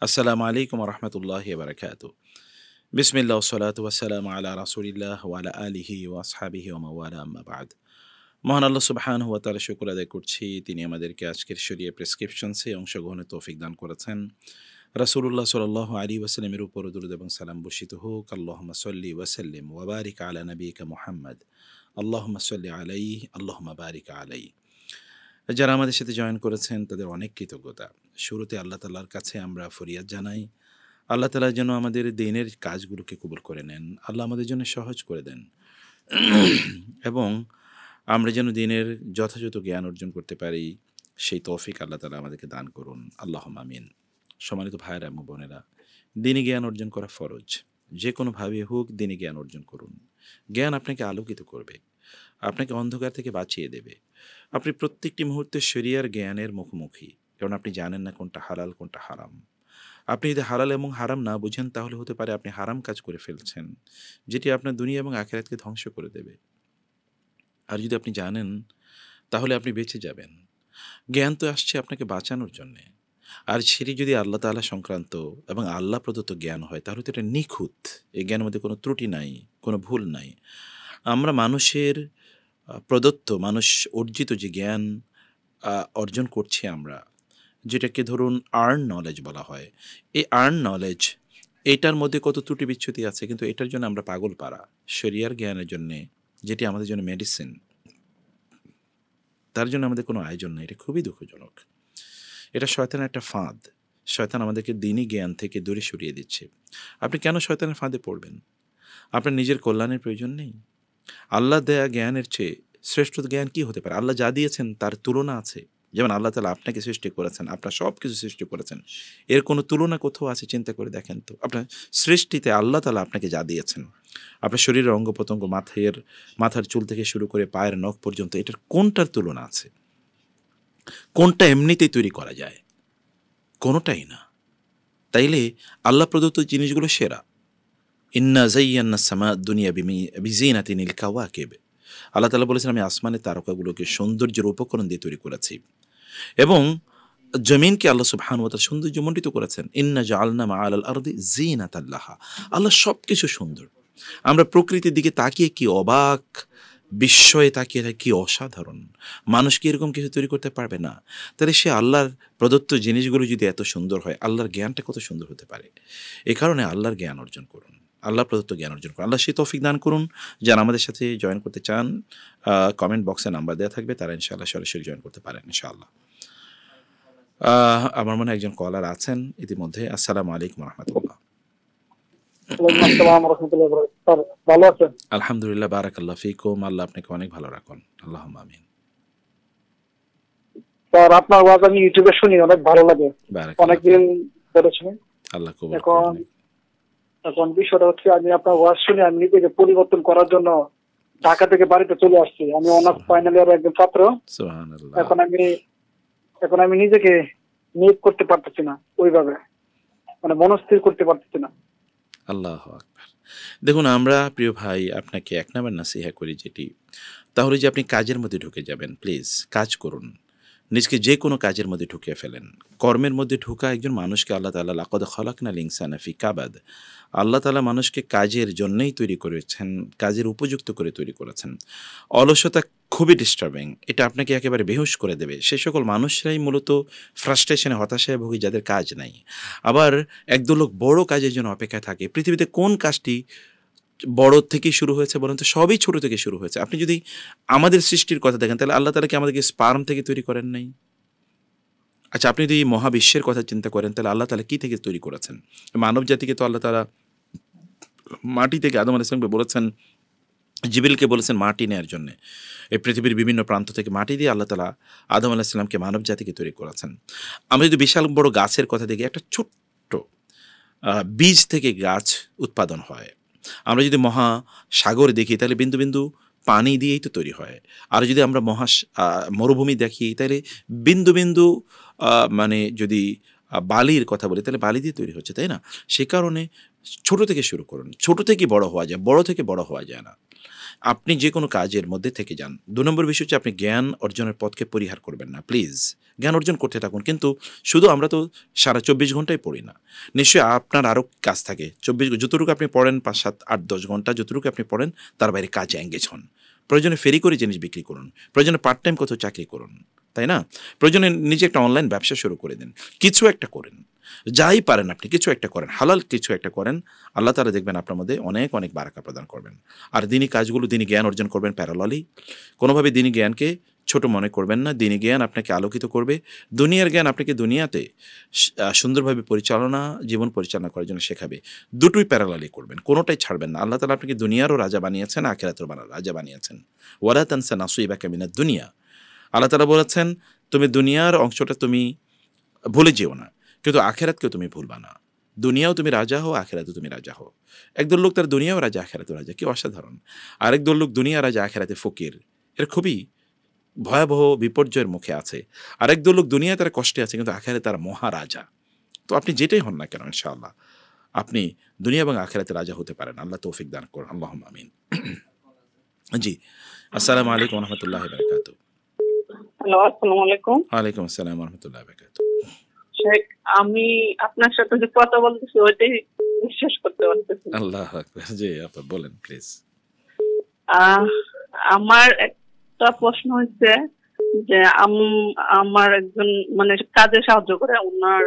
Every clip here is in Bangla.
আসসালামু আলাইকুম রহমতুল্লাহি বারাকাতু। বিসমিল্লাহ ওয়াসসালাতু ওয়াসসালামু আলা রাসূলিল্লাহ ওয়া আলা আলিহি ওয়া আসহাবিহি ওয়া মাওয়ালা আম্মা বা'দ। মহান আল্লাহ সুবহানাহু ওয়া তাআলা শুকর আদায় করছি, তিনি আমাদেরকে আজকের শরিয়া প্রেসক্রিপশনসে অংশগ্রহণের তৌফিক দান করেছেন। রাসূলুল্লাহ সাল্লাল্লাহু আলাইহি ওয়াসাল্লামের উপর দরুদ এবং সালাম বর্ষিত হোক। আল্লাহুম্মা সাল্লি ওয়া সাল্লিম ওয়া বারিক আলা নাবিয়িকা মুহাম্মদ। আল্লাহুম্মা সাল্লি আলাইহি আল্লাহুম্মা বারিক আলাইহি। যারা আমাদের সাথে জয়েন করেছেন তাদের অনেক কৃতজ্ঞতা। শুরুতে আল্লাহ তাআলার কাছে আমরা ফরিয়াদ জানাই, আল্লাহ তাআলা যেন আমাদের দিনের কাজগুলোকে কবুল করে নেন। আল্লাহ আমাদের জন্য সহজ করে দেন এবং আমরা যেন দিনের যথাযথ জ্ঞান অর্জন করতে পারি, সেই তৌফিক আল্লাহ তাআলা আমাদেরকে দান করুন। আল্লাহুম্মা আমিন। সম্মানিত ভাইয়েরা এবং বোনেরা, দ্বীনি জ্ঞান অর্জন করা ফরজ। যে কোনোভাবে হোক দ্বীনি জ্ঞান অর্জন করুন। জ্ঞান আপনাকে আলোকিত করবে, আপনাকে অন্ধকার থেকে বাঁচিয়ে দেবে। আপনি প্রত্যেকটি মুহূর্তে শরিয়ার জ্ঞানের মুখোমুখি, কারণ আপনি জানেন না কোনটা হালাল কোনটা হারাম। আপনি যদি হালাল এবং হারাম না বুঝেন, তাহলে হতে পারে আপনি হারাম কাজ করে ফেলছেন, যেটি আপনার দুনিয়া এবং আখিরাতকে ধ্বংস করে দেবে। আর যদি আপনি জানেন, তাহলে আপনি বেঁচে যাবেন। জ্ঞান তো আসছে আপনাকে বাঁচানোর জন্যে। আর সেটি যদি আল্লাহ তাআলা সংক্রান্ত এবং আল্লাহ প্রদত্ত জ্ঞান হয়, তাহলে তো এটা নিখুঁত। এই জ্ঞানের মধ্যে কোনো ত্রুটি নাই, কোনো ভুল নাই। আমরা মানুষের প্রদত্ত, মানুষ অর্জিত যে জ্ঞান অর্জন করছি আমরা, যেটাকে ধরুন আর্ন নলেজ বলা হয়। এই আর্ন নলেজ, এটার মধ্যে কত ত্রুটি বিচ্যুতি আছে, কিন্তু এটার জন্য আমরা পাগল পারা। শরিয়ার জ্ঞানের জন্যে, যেটি আমাদের জন্য মেডিসিন, তার জন্য আমাদের কোনো আয়োজন নেই। এটা খুবই দুঃখজনক। এটা শয়তানের একটা ফাঁদ। শয়তান আমাদেরকে দ্বীনি জ্ঞান থেকে দূরে সরিয়ে দিচ্ছে। আপনি কেন শয়তানের ফাঁদে পড়বেন? আপনার নিজের কল্যাণের প্রয়োজন নেই? আল্লাহ দেয়া জ্ঞানের চেয়ে শ্রেষ্ঠ জ্ঞান কি হতে পারে? আল্লাহ যা দিয়েছেন তার তুলনা আছে? যেমন আল্লাহ তাআলা আপনাকে সৃষ্টি করেছেন, আপনার সব কিছু সৃষ্টি করেছেন। এর কোনো তুলনা কোথাও আছে? চিন্তা করে দেখেন তো। আপনার সৃষ্টিতে আল্লাহ তাআলা আপনাকে যা দিয়েছেন, আপনার শরীরের অঙ্গ-প্রত্যঙ্গ, মাথার চুল থেকে শুরু করে পায়ের নখ পর্যন্ত, এটার কোনটার তুলনা আছে? কোনটা এমনিতেই তৈরি করা যায়? কোনোটাই না। তাইলে আল্লাহ প্রদত্ত জিনিসগুলো সেরা। ইন্না যায়্যানা সামা দুনিয়া বিজিনাতিনিল কাওয়াকিব। আল্লাহ তাআলা বলেছেন, আমি আসমানের তারকাগুলোকে সৌন্দর্যের উপকরণ দিয়ে তৈরি করেছি। এবং জমিনকে আল্লাহ সুবহানাহু ওয়া তাআলা সৌন্দর্যমণ্ডিত করেছেন। ইন্না জাআলনা মা'আল আরদি যিনাতাল লাহা। আল্লাহ সবকিছু সুন্দর। আমরা প্রকৃতির দিকে তাকিয়ে কি অবাক, বিস্ময়ে তাকিয়ে থাকি, কি অসাধারণ। মানুষ কি এরকম কিছু তৈরি করতে পারবে না? তাহলে সে আল্লাহর প্রদত্ত জিনিসগুলো যদি এত সুন্দর হয়, আল্লাহর জ্ঞানটা কত সুন্দর হতে পারে। এ কারণে আল্লাহর জ্ঞান অর্জন করুন। আল্লাহ প্রদত্ত জ্ঞান অর্জন করুন। আল্লাহ সেই তৌফিক দান করুন। যারা আমাদের সাথে জয়েন করতে চান, কমেন্ট বক্সে নাম্বার দেওয়া থাকবে, তারা ইনশাআল্লাহ সরাসরি জয়েন করতে পারেন ইনশাআল্লাহ। আমার মনে হয় একজন কলার আছেন ইতিমধ্যে। আসসালামু আলাইকুম রহমতুল্লাহ। ওয়ালাইকুম আসসালাম রাহমাতুল্লাহি ওয়া বারাকাতুহু। স্যার ভালো আছেন? আলহামদুলিল্লাহ, বারাকাল্লাহ ফিকুম। আল্লাহ আপনাকে অনেক ভালো রাখুন। আল্লাহুম্মা আমিন। স্যার আপনার ওয়াজ আমি ইউটিউবে শুনি, অনেক ভালো লাগে। বারাকাল্লাহ অনেকদিন ফিক। ধরে শুনি। আল্লাহ কবুল এখন করুন। এখন বিষয়টা হচ্ছে, আমি আপনার ওয়াজ শুনে আমি নিজেকে পরিবর্তন করার জন্য ঢাকা থেকে বাড়িতে চলে আসছি। আমি অনার্স ফাইনাল ইয়ারের একজন ছাত্র। সুবহানাল্লাহ। এখন আমি নিজেকে নিয়োগ করতে পারতেছি না ওইভাবে, মানে মনস্থির করতে পারতেছি না। আল্লাহু আকবার। দেখুন, আমরা প্রিয় ভাই আপনাকে এক নাম্বার নাসিহা করি যেটি, তাহলে যে আপনি কাজের মধ্যে ঢুকে যাবেন। প্লিজ কাজ করুন। নিজকে যে কোনো কাজের মধ্যে ঢুকিয়ে ফেলেন। কর্মের মধ্যে ঢোকা একজন মানুষকে আল্লাহ তাআলা লাকাদ খালাকনাল ইনসানা ফি কাবাদ। আল্লাহ তাআলা মানুষকে কাজের জন্যই তৈরি করেছেন, কাজের উপযুক্ত করে তৈরি করেছেন। অলসতা খুবই ডিস্টার্বিং। এটা আপনাকে একেবারে বেহুশ করে দেবে। সে সকল মানুষরাই মূলত ফ্রাস্ট্রেশনে, হতাশায় ভোগে যাদের কাজ নাই। আবার একদল লোক বড় কাজের জন্য অপেক্ষায় থাকে। পৃথিবীতে কোন কাজটি বড় থেকে শুরু হয়েছে বলেন তো? সবই ছোট থেকে শুরু হয়েছে। আপনি যদি আমাদের সৃষ্টির কথা দেখেন, তাহলে আল্লাহ তাআলা কি আমাদেরকে স্পার্ম থেকে তৈরি করেন নাই? আচ্ছা, আপনি যদি মহাবিশ্বের কথা চিন্তা করেন, তাহলে আল্লাহ তাআলা কি থেকে তৈরি করেছেন? মানব জাতিকে তো আল্লাহ তাআলা মাটি থেকে, আদম আলাইহিস সালামকে বলেছেন, জিবরিলকে বলেছেন মাটি নেয়ার জন্যে। এই পৃথিবীর বিভিন্ন প্রান্ত থেকে মাটি দিয়ে আল্লাহ তাআলা আদম আলাইহিস সালামকে, মানব জাতিকে তৈরি করেছেন। আমরা যদি বিশাল বড় গাছের কথা দেখি, একটা ছোট্ট বীজ থেকে গাছ উৎপাদন হয়। আমরা যদি মহাসাগর দেখি, তাহলে বিন্দু বিন্দু পানি দিয়েই তো তৈরি হয়। আর যদি আমরা মরুভূমি দেখি, তাহলে বিন্দু বিন্দু মানে যদি বালির কথা বলি, তাহলে বালি দিয়ে তৈরি হচ্ছে, তাই না? সে কারণে ছোট থেকে শুরু করুন। ছোট থেকে বড় হওয়া যায়, বড় থেকে বড় হওয়া যায় না। আপনি যে কোনো কাজের মধ্যে থেকে যান। ২ নম্বর বিষয় হচ্ছে আপনি জ্ঞান অর্জনের পথকে পরিহার করবেন না। প্লিজ জ্ঞান অর্জন করতে থাকুন। কিন্তু শুধু আমরা তো সারা ২৪ ঘন্টাই পড়ি না। নিশ্চয়ই আপনার আরও কাজ থাকে। যতটুকু আপনি পড়েন ৫, ৭, ৮, ১০ ঘন্টা যতটুকু আপনি পড়েন তার বাইরে কাজে এঙ্গেজ হন। প্রয়োজনে ফেরি করে জিনিস বিক্রি করুন। প্রয়োজনে পার্ট টাইম কোথাও চাকরি করুন। তাই না? প্রয়োজনে নিজে একটা অনলাইন ব্যবসা শুরু করে দিন। কিছু একটা করেন। যাই পারেন আপনি কিছু একটা করেন। হালাল কিছু একটা করেন। আল্লাহ তাআলা দেখবেন আপনার মধ্যে অনেক, অনেক বারাকা প্রদান করবেন। আর দ্বীনি কাজগুলো, দ্বীনি জ্ঞান অর্জন করবেন প্যারালালি। কোনোভাবে দ্বীনি জ্ঞানকে ছোট মনে করবেন না। দ্বীনি জ্ঞান আপনাকে আলোকিত করবে। দুনিয়ার জ্ঞান আপনাকে দুনিয়াতে সুন্দরভাবে জীবন পরিচালনা করার জন্য শেখাবে। দুটোই প্যারালালি করবেন। কোনোটাই ছাড়বেন না। আল্লাহ তাআলা আপনাকে দুনিয়ারও রাজা বানিয়েছেন, আখিরাতেরও রাজা বানিয়েছেন। ওয়ালা তানসা নাসিবাকা মিনাদ দুনিয়া। আল্লাহ তাআলা বলেছেন, তুমি দুনিয়ার অংশটা তুমি ভুলে যেও না, কিন্তু আখেরাতকেও তুমি ভুলবা না। দুনিয়াও তুমি রাজা হও, আখেরাতেও তুমি রাজা হও। একদল লোক তার দুনিয়াও রাজা, আখেরাতেও রাজা, কি অসাধারণ। আরেক দল লোক দুনিয়া রাজা, আখেরাতে ফকির। এর খুবই ভয়াবহ বিপর্যয়ের মুখে আছে। আরেক দল লোক দুনিয়ায় তারা কষ্টে আছে, কিন্তু আখেরাতে তারা মহারাজা। তো আপনি যেটাই হন না কেন, ইনশাআল্লাহ আপনি দুনিয়া এবং আখেরাতে রাজা হতে পারেন। আল্লাহ তৌফিক দান করুন। আল্লাহুম্মা আমিন। জি, আসসালামু আলাইকুম ওয়া রাহমাতুল্লাহি ওয়া বারাকাতুহু। হ্যালো, আসসালামু আলাইকুম। ওয়ালাইকুম আসসালাম ওয়া রাহমাতুল্লাহি ওয়া বারাকাতুহু। শেখ, আমি আপনার সাথে যে কথা বলতেছি ওইটাই বিশ্বাস করতে পারতেছি না। আল্লাহু আকবার। জি আপা বলেন প্লিজ। আমার একটা প্রশ্ন হচ্ছে যে আমার একজন মানে কাজে সাহায্য করে ওনার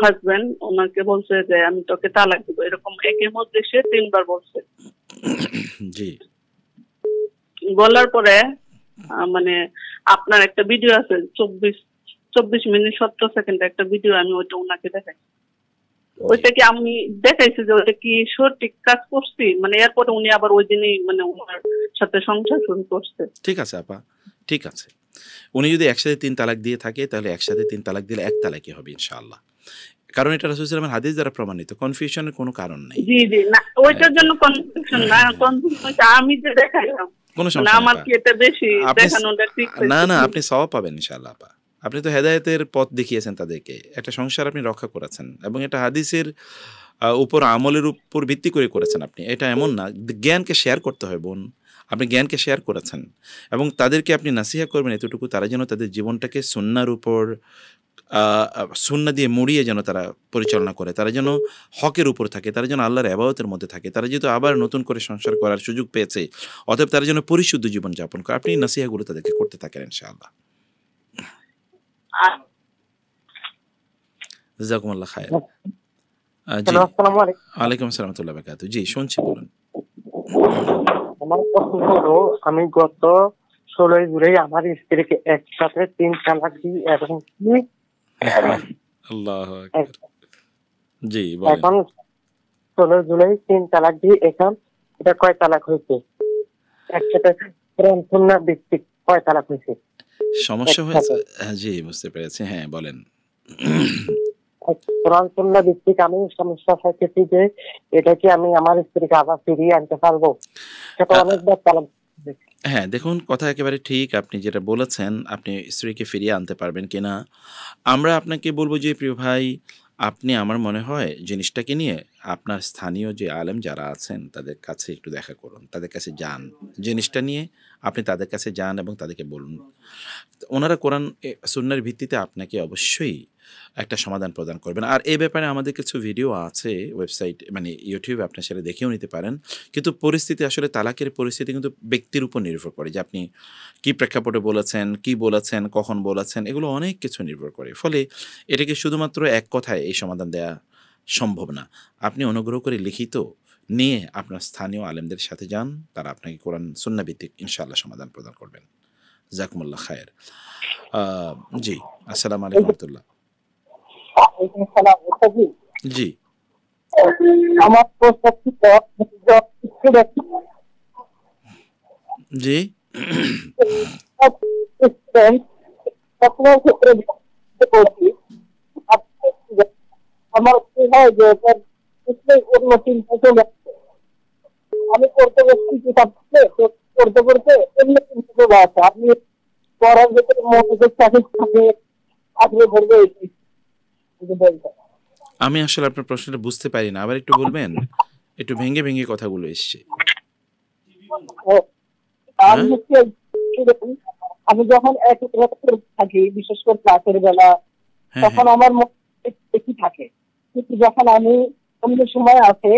হাজবেন্ড ওনাকে বলছে যে আমি তোকে তালাক দিব, এরকম একের মধ্যে সে 3 বার বলছে। জি। বলার পরে মানে আপনার একটা ভিডিও আছে 24 মিনিট 70 সেকেন্ড একটা ভিডিও, আমি ওইটা ওনাকে দেখাই। ওইটা কি আমি দেখাইছি যে ওইটা কি সঠিক কাজ করছি, মানে এরপরে উনি আবার ওই দিনই মানে ওনার সাথে সংসার শুরু করছে। ঠিক আছে আপা, ঠিক আছে। উনি যদি একসাথে 3 তালাক দিয়ে থাকে তাহলে একসাথে 3 তালাক দিলে 1 তালাকই হবে ইনশাআল্লাহ। কারণ এটা রাসূল সাল্লাল্লাহু আলাইহি ওয়াসাল্লামের হাদিস দ্বারা প্রমাণিত। কনফিউশনের কোনো কারণ নেই। জি জি, না ওইটার জন্য কনফিউশন না, কনফিউশন আমি যে দেখাইলাম কোনো মানে সমস্যা আমার নেই কি এটা বেশি দেখানোটা ঠিক আপা। না আপনি সওয়াব পাবেন ইনশাআল্লাহ আপা। আপনি তো হেদায়েতের পথ দেখিয়েছেন তাদেরকে। একটা সংসার আপনি রক্ষা করেছেন এবং এটা হাদিসের উপর আমলের উপর ভিত্তি করে করেছেন আপনি। এটা এমন না, জ্ঞানকে শেয়ার করতে হয় বোন। আপনি জ্ঞানকে শেয়ার করেছেন এবং তাদেরকে আপনি নাসিহা করবেন এতটুকু, তারা যেন তাদের জীবনটাকে সুন্নাহর উপর সুন্নাহ দিয়ে মুড়িয়ে যেন তারা পরিচালনা করে। তারা যেন হকের উপর থাকে, তারা যেন আল্লাহর ইবাদতের মধ্যে থাকে। তারা যেহেতু আবার নতুন করে সংসার করার সুযোগ পেয়েছে, অতএব তারা যেন পরিশুদ্ধ জীবন যাপন করে। আপনি নাসিহাগুলো তাদেরকে করতে থাকেন ইনশাআল্লাহ। জাযাকুমুল্লাহ খায়র। জি, আসসালামু আলাইকুম। ওয়ালাইকুম আসসালাম ওয়া রাহমাতুল্লাহি ওয়া বারাকাতুহু। জি শুনছি, বলুন। আমার প্রশ্ন হলো, আমি গত 16 জুলাই আমার স্ত্রীকে একসাথে 3 তালাক দিই এবং আল্লাহু আকবার। জি বলেন। এখন 16 জুলাই 3 তালাক দিই। এখন এটা কয় তালাক হয়েছে? একসাথে কোরআন সুন্নাহ ভিত্তিক কয় তালাক হয়েছে? সমস্যা হয়েছে? জি বুঝতে পেরেছি। হ্যাঁ বলেন। কোরআন সুন্নাহ ভিত্তিক আমি সমস্যা থাকতেছি যে এটা কি আমি আমার স্ত্রীকে আবার ফিরিয়ে আনতে পারবো? সেটা অনেকবার তালাক। হ্যাঁ, দেখুন কথা একেবারে ঠিক। আপনি যেটা বলেছেন, আপনি স্ত্রীকে ফিরিয়ে আনতে পারবেন কিনা? আমরা আপনাকে বলব যে প্রিয় ভাই, আপনি আমার মনে হয় জিনিসটাকে নিয়ে আপনার স্থানীয় যে আলেম যারা আছেন তাদের কাছে একটু দেখা করুন। তাদের কাছে যান। জিনিসটা নিয়ে আপনি তাদের কাছে যান এবং তাদেরকে বলুন। ওনারা কোরআন সুন্নাহর ভিত্তিতে আপনাকে অবশ্যই একটা সমাধান প্রদান করবেন। আর এই ব্যাপারে আমাদের কিছু ভিডিও আছে ওয়েবসাইট মানে ইউটিউবে, আপনি সেটা দেখেও নিতে পারেন। কিন্তু পরিস্থিতি আসলে তালাকের পরিস্থিতি কিন্তু ব্যক্তির উপর নির্ভর করে যে আপনি কী প্রেক্ষাপটে বলেছেন, কখন বলেছেন, এগুলো অনেক কিছু নির্ভর করে। ফলে এটাকে শুধুমাত্র এক কথায় এই সমাধান দেয়া সম্ভব না। আপনি অনুগ্রহ করে লিখিত নিয়ে আপনার স্থানীয় আলেমদের সাথে যান। তারা আপনাকে কোরআন সুন্নাহ ভিত্তিক ইনশাআল্লাহ সমাধান প্রদান করবেন। জাযাকুমুল্লাহ খায়র। জি, আসসালামু আলাইকুম ওয়া রাহমাতুল্লাহ। জি। আমার প্রশ্ন জি। আমার কি হয় যে অন্য চিন্তা চলে আসছে, আমি করতে করতে অন্য চিন্তা চলে আসে। আপনি পড়ার ভেতরে মনোযোগ থাকে, আপনি ধরবে আমি আসলে আপনার প্রশ্নটা বুঝতে পারি না। আবার একটু বলবেন? একটু ভেঙে কথাগুলো এসছে। আমি হচ্ছে এরকম, আমি যখন একত্র থাকি বিশেষ করে ক্লাসের বেলা, হ্যাঁ তখন হ্যাঁ আমার একই থাকে, কিন্তু যখন আমি অন্য সময় আছে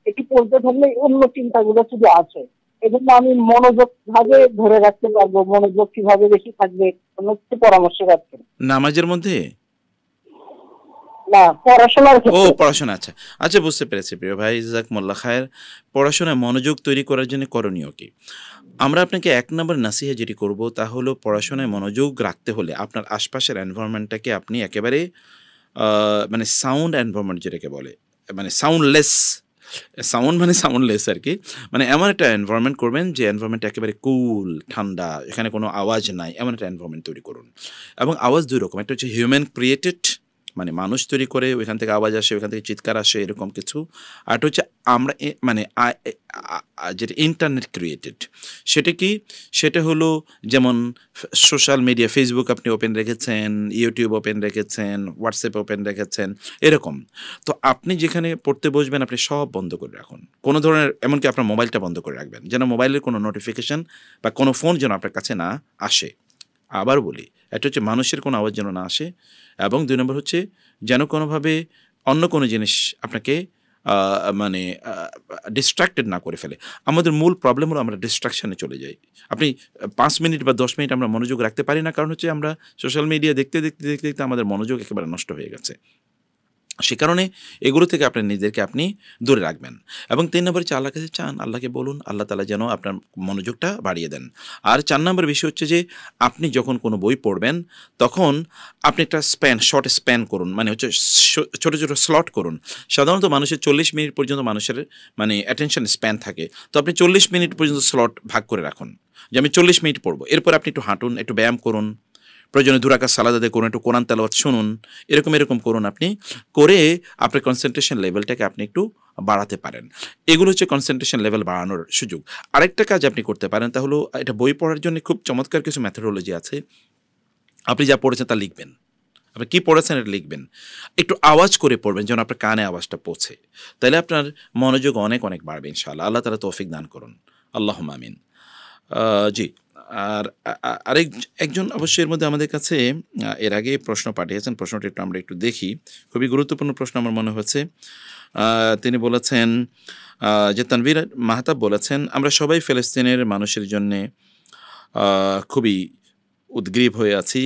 একটু পড়তে থাকলে অন্য চিন্তাগুলো শুধু আছে। এজন্য আমি মনোযোগ ভাবে ধরে রাখতে পারবো, মনোযোগ কিভাবে বেশি থাকবে কোনো কিছু পরামর্শ রাখছেন? নামাজের মধ্যে? না, পড়াশোনার ও ক্ষেত্রে। পড়াশোনা, আচ্ছা আচ্ছা, বুঝতে পেরেছি প্রিয় ভাই, জাযাকুমুল্লাহ খায়ের। পড়াশোনায় মনোযোগ তৈরি করার জন্য করণীয় কি? আমরা আপনাকে এক নম্বর নাসিহা যেটি করব তা হলো, পড়াশোনায় মনোযোগ রাখতে হলে আপনার আশপাশের এনভায়রনমেন্টটাকে আপনি একেবারে মানে সাউন্ড এনভায়রনমেন্ট যেটাকে বলে, মানে সাউন্ডলেস, সাউন্ড মানে সাউন্ডলেস আর কি, মানে এমন একটা এনভায়রনমেন্ট করবেন যে এনভায়রনমেন্ট একেবারে কুল ঠান্ডা, এখানে কোনো আওয়াজ নাই, এমন একটা এনভায়রনমেন্ট তৈরি করুন। এবং আওয়াজ দুই রকম, একটা হচ্ছে হিউম্যান ক্রিয়েটেড, মানে মানুষ তৈরি করে ওইখান থেকে আওয়াজ আসে, ওইখান থেকে চিৎকার আসে, এরকম কিছু। আর একটা হচ্ছে আমরা মানে যেটা ইন্টারনেট ক্রিয়েটেড। সেটা কি? সেটা হলো যেমন সোশ্যাল মিডিয়া, ফেসবুক আপনি ওপেন রেখেছেন, ইউটিউব ওপেন রেখেছেন, হোয়াটসঅ্যাপ ওপেন রেখেছেন, এরকম। তো আপনি যেখানে পড়তে বসবেন আপনি সব বন্ধ করে রাখুন, কোনো ধরনের, এমনকি আপনার মোবাইলটা বন্ধ করে রাখবেন, যেন মোবাইলের কোনো নোটিফিকেশান বা কোনো ফোন যেন আপনার কাছে না আসে। আবার বলি, একটা হচ্ছে মানুষের কোনো আওয়াজ যেন না আসে, এবং দুই নম্বর হচ্ছে যেন কোনোভাবে অন্য কোনো জিনিস আপনাকে মানে ডিস্ট্রাক্টেড না করে ফেলে। আমাদের মূল প্রবলেম হলো আমরা ডিস্ট্রাকশানে চলে যাই। আপনি ৫ মিনিট বা ১০ মিনিট আমরা মনোযোগ রাখতে পারি না, কারণ হচ্ছে আমরা সোশ্যাল মিডিয়া দেখতে দেখতে দেখতে দেখতে আমাদের মনোযোগ একেবারে নষ্ট হয়ে গেছে। সে কারণে এগুলো থেকে আপনার নিজেদেরকে আপনি দূরে রাখবেন। এবং ৩ নম্বর হচ্ছে আল্লাহর কাছে চান, আল্লাহকে বলুন, আল্লাহ তাআলা যেন আপনার মনোযোগটা বাড়িয়ে দেন। আর ৪ নম্বর বিষয় হচ্ছে যে আপনি যখন কোনো বই পড়বেন তখন আপনি একটা শর্ট স্প্যান করুন, মানে হচ্ছে ছোট ছোট স্লট করুন। সাধারণত মানুষের ৪০ মিনিট পর্যন্ত মানুষের মানে অ্যাটেনশন স্প্যান থাকে। তো আপনি ৪০ মিনিট পর্যন্ত স্লট ভাগ করে রাখুন, যে আমি ৪০ মিনিট পড়বো। এরপর আপনি একটু হাঁটুন, একটু ব্যায়াম করুন, প্রয়োজনে ২ রাকাত সালাত আদায় করুন, একটু কোরআন তেলাওয়াত শুনুন, এরকম করুন আপনি, করে আপনার কনসেন্ট্রেশন লেভেলটাকে আপনি একটু বাড়াতে পারেন। এগুলো হচ্ছে কনসেন্ট্রেশন লেভেল বাড়ানোর সুযোগ। আরেকটা কাজ আপনি করতে পারেন, তা হলো এটা বই পড়ার জন্য খুব চমৎকার কিছু মেথোডোলজি আছে। আপনি যা পড়েছেন তা লিখবেন, আপনি কী পড়েছেন এটা লিখবেন, একটু আওয়াজ করে পড়বেন যেন আপনার কানে আওয়াজটা পৌঁছে, তাহলে আপনার মনোযোগ অনেক অনেক বাড়বে ইনশাআল্লাহ। আল্লাহ তাআলা তৌফিক দান করুন, আল্লাহুম্মা আমিন। জি। আর একজন অবশ্যই এর মধ্যে আমাদের কাছে এর আগে প্রশ্ন পাঠিয়েছেন, প্রশ্নটি আমরা একটু দেখি। খুবই গুরুত্বপূর্ণ প্রশ্ন আমার মনে হচ্ছে। তিনি বলেছেন যে তানভীর মাহতাব বলেছেন, আমরা সবাই ফিলিস্তিনের মানুষের জন্যে খুবই উদগ্রীব হয়ে আছি।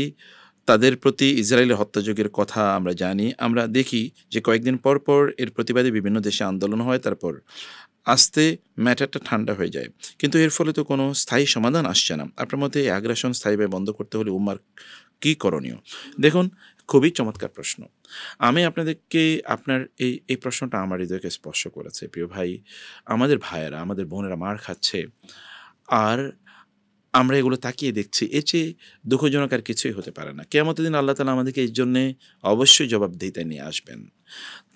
তাদের প্রতি ইসরায়েলের হত্যাযজ্ঞের কথা আমরা জানি। আমরা দেখি যে কয়েকদিন পর পর এর প্রতিবাদে বিভিন্ন দেশে আন্দোলন হয়, তারপর আস্তে ম্যাটারটা ঠান্ডা হয়ে যায়। কিন্তু এর ফলে তো কোনো স্থায়ী সমাধান আসছে না। আপনার মতে এই আগ্রাসন স্থায়ীভাবে বন্ধ করতে হলে উম্মার কী করণীয়? দেখুন, খুবই চমৎকার প্রশ্ন। আমি আপনাদেরকে আপনার এই প্রশ্নটা আমার হৃদয়কে স্পর্শ করেছে। প্রিয় ভাই, আমাদের ভাইয়েরা, আমাদের বোনেরা মার খাচ্ছে, আর আমরা এগুলো তাকিয়ে দেখছি। এর চেয়ে দুঃখজনক আর কিছুই হতে পারে না। কিয়ামতের দিন আল্লাহ তাআলা আমাদেরকে এর জন্যে অবশ্যই জবাবদিহিতায় নিয়ে আসবেন।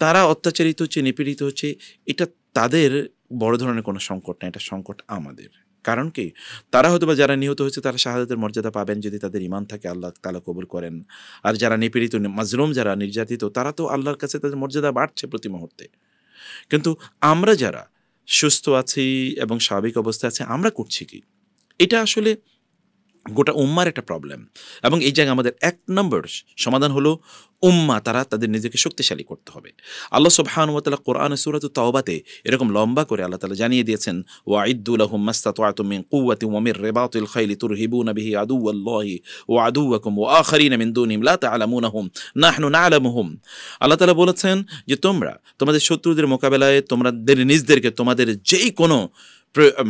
তারা অত্যাচারিত হচ্ছে, নিপীড়িত হচ্ছে, এটা তাদের বড় ধরনের কোনো সংকট না, এটা সংকট আমাদের। কারণ কি? তারা হয়তোবা যারা নিহত হয়েছে তারা শাহাদাতের মর্যাদা পাবেন যদি তাদের ঈমান থাকে, আল্লাহ তাআলা কবুল করেন। আর যারা নিপীড়িত, মাজলুম, যারা নির্যাতিত, তারা তো আল্লাহর কাছে তাদের মর্যাদা বাড়ছে প্রতি মুহূর্তে। কিন্তু আমরা যারা সুস্থ আছি এবং স্বাভাবিক অবস্থায় আছি, আমরা করছি কি? এটা আসলে গোটা উম্মার একটা প্রবলেম। এবং এই জায়গায় আমাদের ১ নম্বর সমাধান হলো উম্মা তারা তাদের নিজেকে শক্তিশালী করতে হবে। আল্লাহ সুবহানাহু ওয়া তাআলা কোরআনে সূরাতুত তাওবাতে এরকম লম্বা করে আল্লাহ তাআলা জানিয়ে দিয়েছেন, ওয়াইদ্দু লাহুম মাসতাতা'তুম মিন কুওয়াতিন ওয়া মির রিবাতিল খাইলি তুরহিবুনা বিহি আদুওয়াল্লাহি ওয়া আদুওয়াকুম ওয়া আখারিনা মিন দুনিহিম লা তা'লামুনাহুম নাহনু না'লামুহুম। আল্লাহ তাআলা বলেছেন যে তোমরা তোমাদের শত্রুদের মোকাবেলায় তোমাদের নিজেদেরকে, তোমাদের যেই কোনো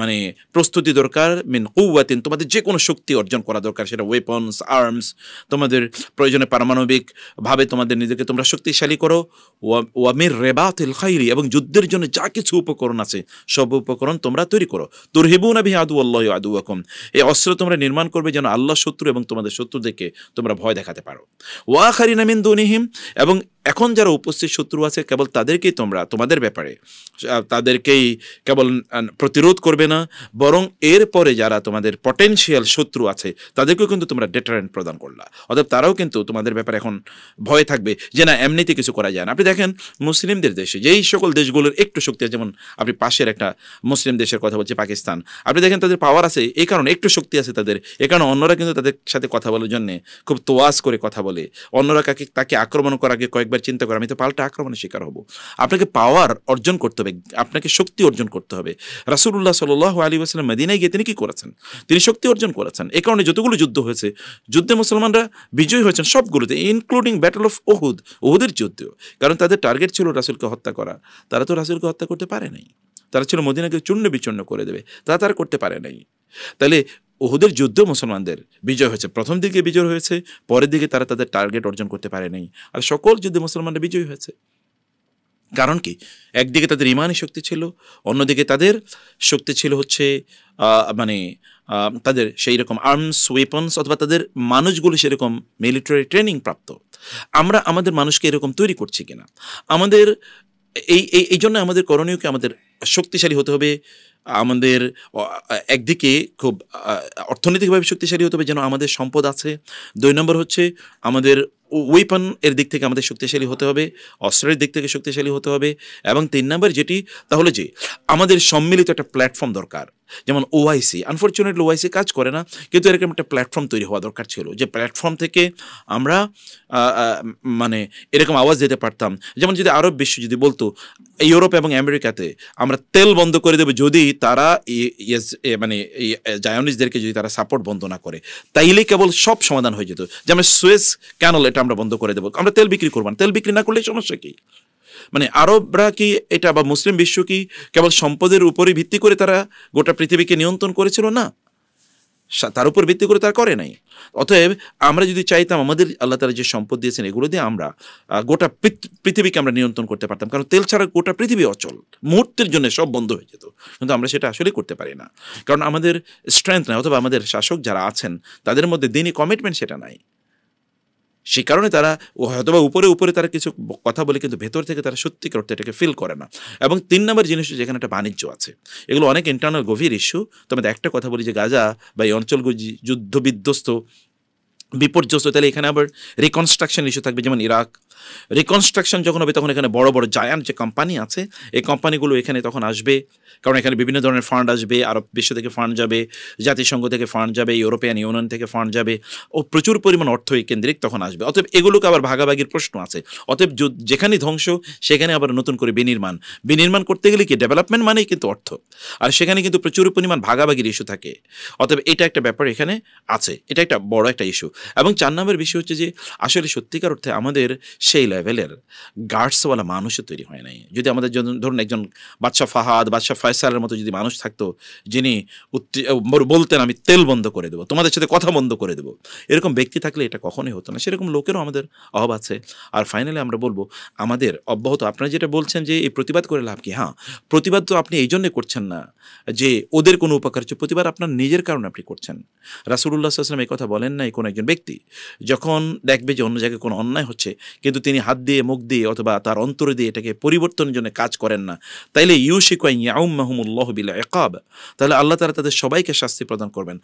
মানে প্রস্তুতি দরকার, মিন কুওয়াতিন, তোমাদের যে কোনো শক্তি অর্জন করা দরকার, সেটা ওয়েপন্স, আর্মস, তোমাদের প্রয়োজনে পারমাণবিকভাবে তোমাদের নিজেকে তোমরা শক্তিশালী করো। ওয়া মির রিবাতিল খাইলি, এবং যুদ্ধের জন্য যা কিছু উপকরণ আছে সব উপকরণ তোমরা তৈরি করো। তুরহিবুনা বিহি আদুওয়াল্লাহি ওয়া আদুওয়াকুম, এই অস্ত্র তোমরা নির্মাণ করবে যেন আল্লাহ শত্রু এবং তোমাদের শত্রুদেরকে তোমরা ভয় দেখাতে পারো। ওয়া আখারিনা মিন দুনিহিম, এবং এখন যারা উপস্থিত শত্রু আছে কেবল তাদেরকেই তোমরা তোমাদের ব্যাপারে তাদেরকেই কেবল প্রতিরোধ করবে না, বরং এরপরে যারা তোমাদের পটেনশিয়াল শত্রু আছে তাদেরকেও কিন্তু তোমরা ডেটারেন্ট প্রদান করলা। অর্থাৎ তারাও কিন্তু তোমাদের ব্যাপারে এখন ভয় থাকবে যে না এমনিতে কিছু করা যায় না। আপনি দেখেন মুসলিমদের দেশে যেই সকল দেশগুলোর একটু শক্তি আছে, যেমন আপনি পাশের একটা মুসলিম দেশের কথা বলছি পাকিস্তান, আপনি দেখেন তাদের পাওয়ার আছে এই কারণে, একটু শক্তি আছে তাদের, এ কারণে অন্যরা কিন্তু তাদের সাথে কথা বলার জন্য খুব তোয়াজ করে কথা বলে। অন্যরা তাকে আক্রমণ করার আগে কয়েকবার চিন্তা করে আমি তো পাল্টা আক্রমণের শিকার হব। আপনাকে পাওয়ার অর্জন করতে হবে, আপনাকে শক্তি অর্জন করতে হবে। রাসূলুল্লাহ সাল্লাল্লাহু আলাইহি ওয়াসাল্লাম মদিনায় গিয়ে তিনি কি করেছেন? তিনি শক্তি অর্জন করেছেন। এই কারণে যতগুলো যুদ্ধ হয়েছে, যুদ্ধে মুসলমানরা বিজয়ী হয়েছেন সবগুলোতে, ইনক্লুডিং ব্যাটল অফ ওহুদের যুদ্ধ। কারণ তাদের টার্গেট ছিল রাসূলকে হত্যা করা, তারা তো রাসূলকে হত্যা করতে পারে নাই। তারা ছিল মদিনাকে চূর্ণ বিচূর্ণ করে দেবে, তারা করতে পারে নাই। তাহলে ওহুদের যুদ্ধ মুসলমানদের বিজয় হয়েছে, প্রথম দিকে বিজয় হয়েছে, পরের দিকে তারা তাদের টার্গেট অর্জন করতে পারে নাই। আর সকল যুদ্ধে মুসলমানরা বিজয়ী হয়েছে। কারণ কি? একদিকে তাদের ইমানি শক্তি ছিল, অন্যদিকে তাদের শক্তি ছিল হচ্ছে মানে তাদের সেই রকম আর্মস ওয়েপন্স, অথবা তাদের মানুষগুলো সেরকম মিলিটারি ট্রেনিং প্রাপ্ত। আমরা আমাদের মানুষকে এরকম তৈরি করছি কিনা? আমাদের এই জন্য আমাদের করণীয়কে আমাদের শক্তিশালী হতে হবে। আমাদের একদিকে খুব অর্থনৈতিকভাবে শক্তিশালী হতে হবে, যেন আমাদের সম্পদ আছে। 2 নম্বর হচ্ছে আমাদের ওয়েপন এর দিক থেকে আমাদের শক্তিশালী হতে হবে, অস্ত্রের দিক থেকে শক্তিশালী হতে হবে। এবং 3 নম্বর যেটি, তাহলে যে আমাদের সম্মিলিত একটা প্ল্যাটফর্ম দরকার। যেমন ওআইসি, আনফর্চুনেটলি ওআইসি কাজ করে না, কিন্তু এরকম একটা প্ল্যাটফর্ম তৈরি হওয়া দরকার ছিল, যে প্ল্যাটফর্ম থেকে আমরা মানে এরকম আওয়াজ দিতে পারতাম। যেমন যদি আরব বিশ্ব যদি বলতো ইউরোপ এবং আমেরিকাতে আমরা তেল বন্ধ করে দেবো যদি তারা মানে জায়নিস্টদেরকে যদি তারা সাপোর্ট বন্ধ না করে, তাইলে কেবল সব সমাধান হয়ে যেত। যেমন সুয়েজ ক্যানাল এটা আমরা বন্ধ করে দেবো, আমরা তেল বিক্রি করবো না। তেল বিক্রি না করলে সমস্যা কি? মানে আরবরা কি এটা, বা মুসলিম বিশ্ব কি কেবল সম্পদের উপরে ভিত্তি করে তারা গোটা পৃথিবীকে নিয়ন্ত্রণ করেছিল? না, তার উপর ভিত্তি করে তারা করে নাই। অতএব আমরা যদি চাইতাম আমাদের আল্লাহ তাআলা যে সম্পদ দিয়েছেন এগুলো দিয়ে আমরা গোটা পৃথিবীকে আমরা নিয়ন্ত্রণ করতে পারতাম। কারণ তেল ছাড়া গোটা পৃথিবী অচল, মুহূর্তের জন্য সব বন্ধ হয়ে যেত। কিন্তু আমরা সেটা আসলে করতে পারি না, কারণ আমাদের স্ট্রেংথ নাই, অথবা আমাদের শাসক যারা আছেন তাদের মধ্যে দিনই কমিটমেন্ট সেটা নাই। সেই কারণে তারা হয়তোবা উপরে উপরে তারা কিছু কথা বলে, কিন্তু ভেতর থেকে তারা সত্যিকার অর্থে এটাকে ফিল করে না। এবং 3 নম্বর জিনিস, যেখানে একটা বাণিজ্য আছে, এগুলো অনেক ইন্টারনাল গভীর ইস্যু। তবে একটা কথা বলি, যে গাজা বা এই অঞ্চলগুলো যুদ্ধ বিধ্বস্ত, বিপর্যস্ত, তাহলে এখানে আবার রিকনস্ট্রাকশন ইস্যু থাকবে। যেমন ইরাক, রিকনস্ট্রাকশন যখন হবে তখন এখানে বড় বড় জায়ান্ট যে কোম্পানি আছে, এই কোম্পানিগুলো এখানে তখন আসবে, কারণ এখানে বিভিন্ন ধরনের ফান্ড আসবে। আরব বিশ্ব থেকে ফান্ড যাবে, জাতিসংঘ থেকে ফান্ড যাবে, ইউরোপিয়ান ইউনিয়ন থেকে ফান্ড যাবে, ও প্রচুর পরিমাণ অর্থ কেন্দ্রিক তখন আসবে। অতএব এগুলোকে আবার ভাগাভাগির প্রশ্ন আছে। অতএব যেখানে ধ্বংস সেখানে আবার নতুন করে বিনির্মাণ করতে গেলে কি ডেভেলপমেন্ট মানেই কিন্তু অর্থ, আর সেখানে কিন্তু প্রচুর পরিমাণ ভাগাভাগির ইস্যু থাকে। অতএব এটা একটা ব্যাপার এখানে আছে, এটা একটা বড় একটা ইস্যু। এবং 4 নম্বর বিষয় হচ্ছে যে আসলে সত্যিকার অর্থে আমাদের সেই লেভেলের গার্ডসওয়ালা মানুষও তৈরি হয় নাই। যদি আমাদের ধরুন একজন বাদশাহ ফাহাদ, বাদশাহ ফয়সালের মতো যদি মানুষ থাকতো, যিনি বলতেন আমি তেল বন্ধ করে দেবো, তোমাদের সাথে কথা বন্ধ করে দেবো, এরকম ব্যক্তি থাকলে এটা কখনোই হতো না। সেরকম লোকেরও আমাদের অভাব আছে। আর ফাইনালি আমরা বলবো আমাদের অব্যাহত, আপনারা যেটা বলছেন যে এই প্রতিবাদ করে লাভ কি, হ্যাঁ, প্রতিবাদ তো আপনি এই জন্যে করছেন না যে ওদের কোনো উপকার হচ্ছে, প্রতিবাদ আপনার নিজের কারণে আপনি করছেন। রাসূলুল্লাহ সাল্লাল্লাহু আলাইহি ওয়াসাল্লাম এই কথা বলেন নাই কোনো একজন ব্যক্তি যখন দেখবে যে অন্য জায়গায় কোনো অন্যায় হচ্ছে, কিন্তু তিনি হাত দিয়ে, মুখ দিয়ে, অথবা তার অন্তর দিয়ে এটাকে পরিবর্তনের জন্য কাজ করেন না, তাইলে ইউশিকু আন ইয়াউম্মাহুমুল্লাহু বিল ইকাব, তাহলে আল্লাহ তাআলা তাদের সবাইকে শাস্তি প্রদান করবেন।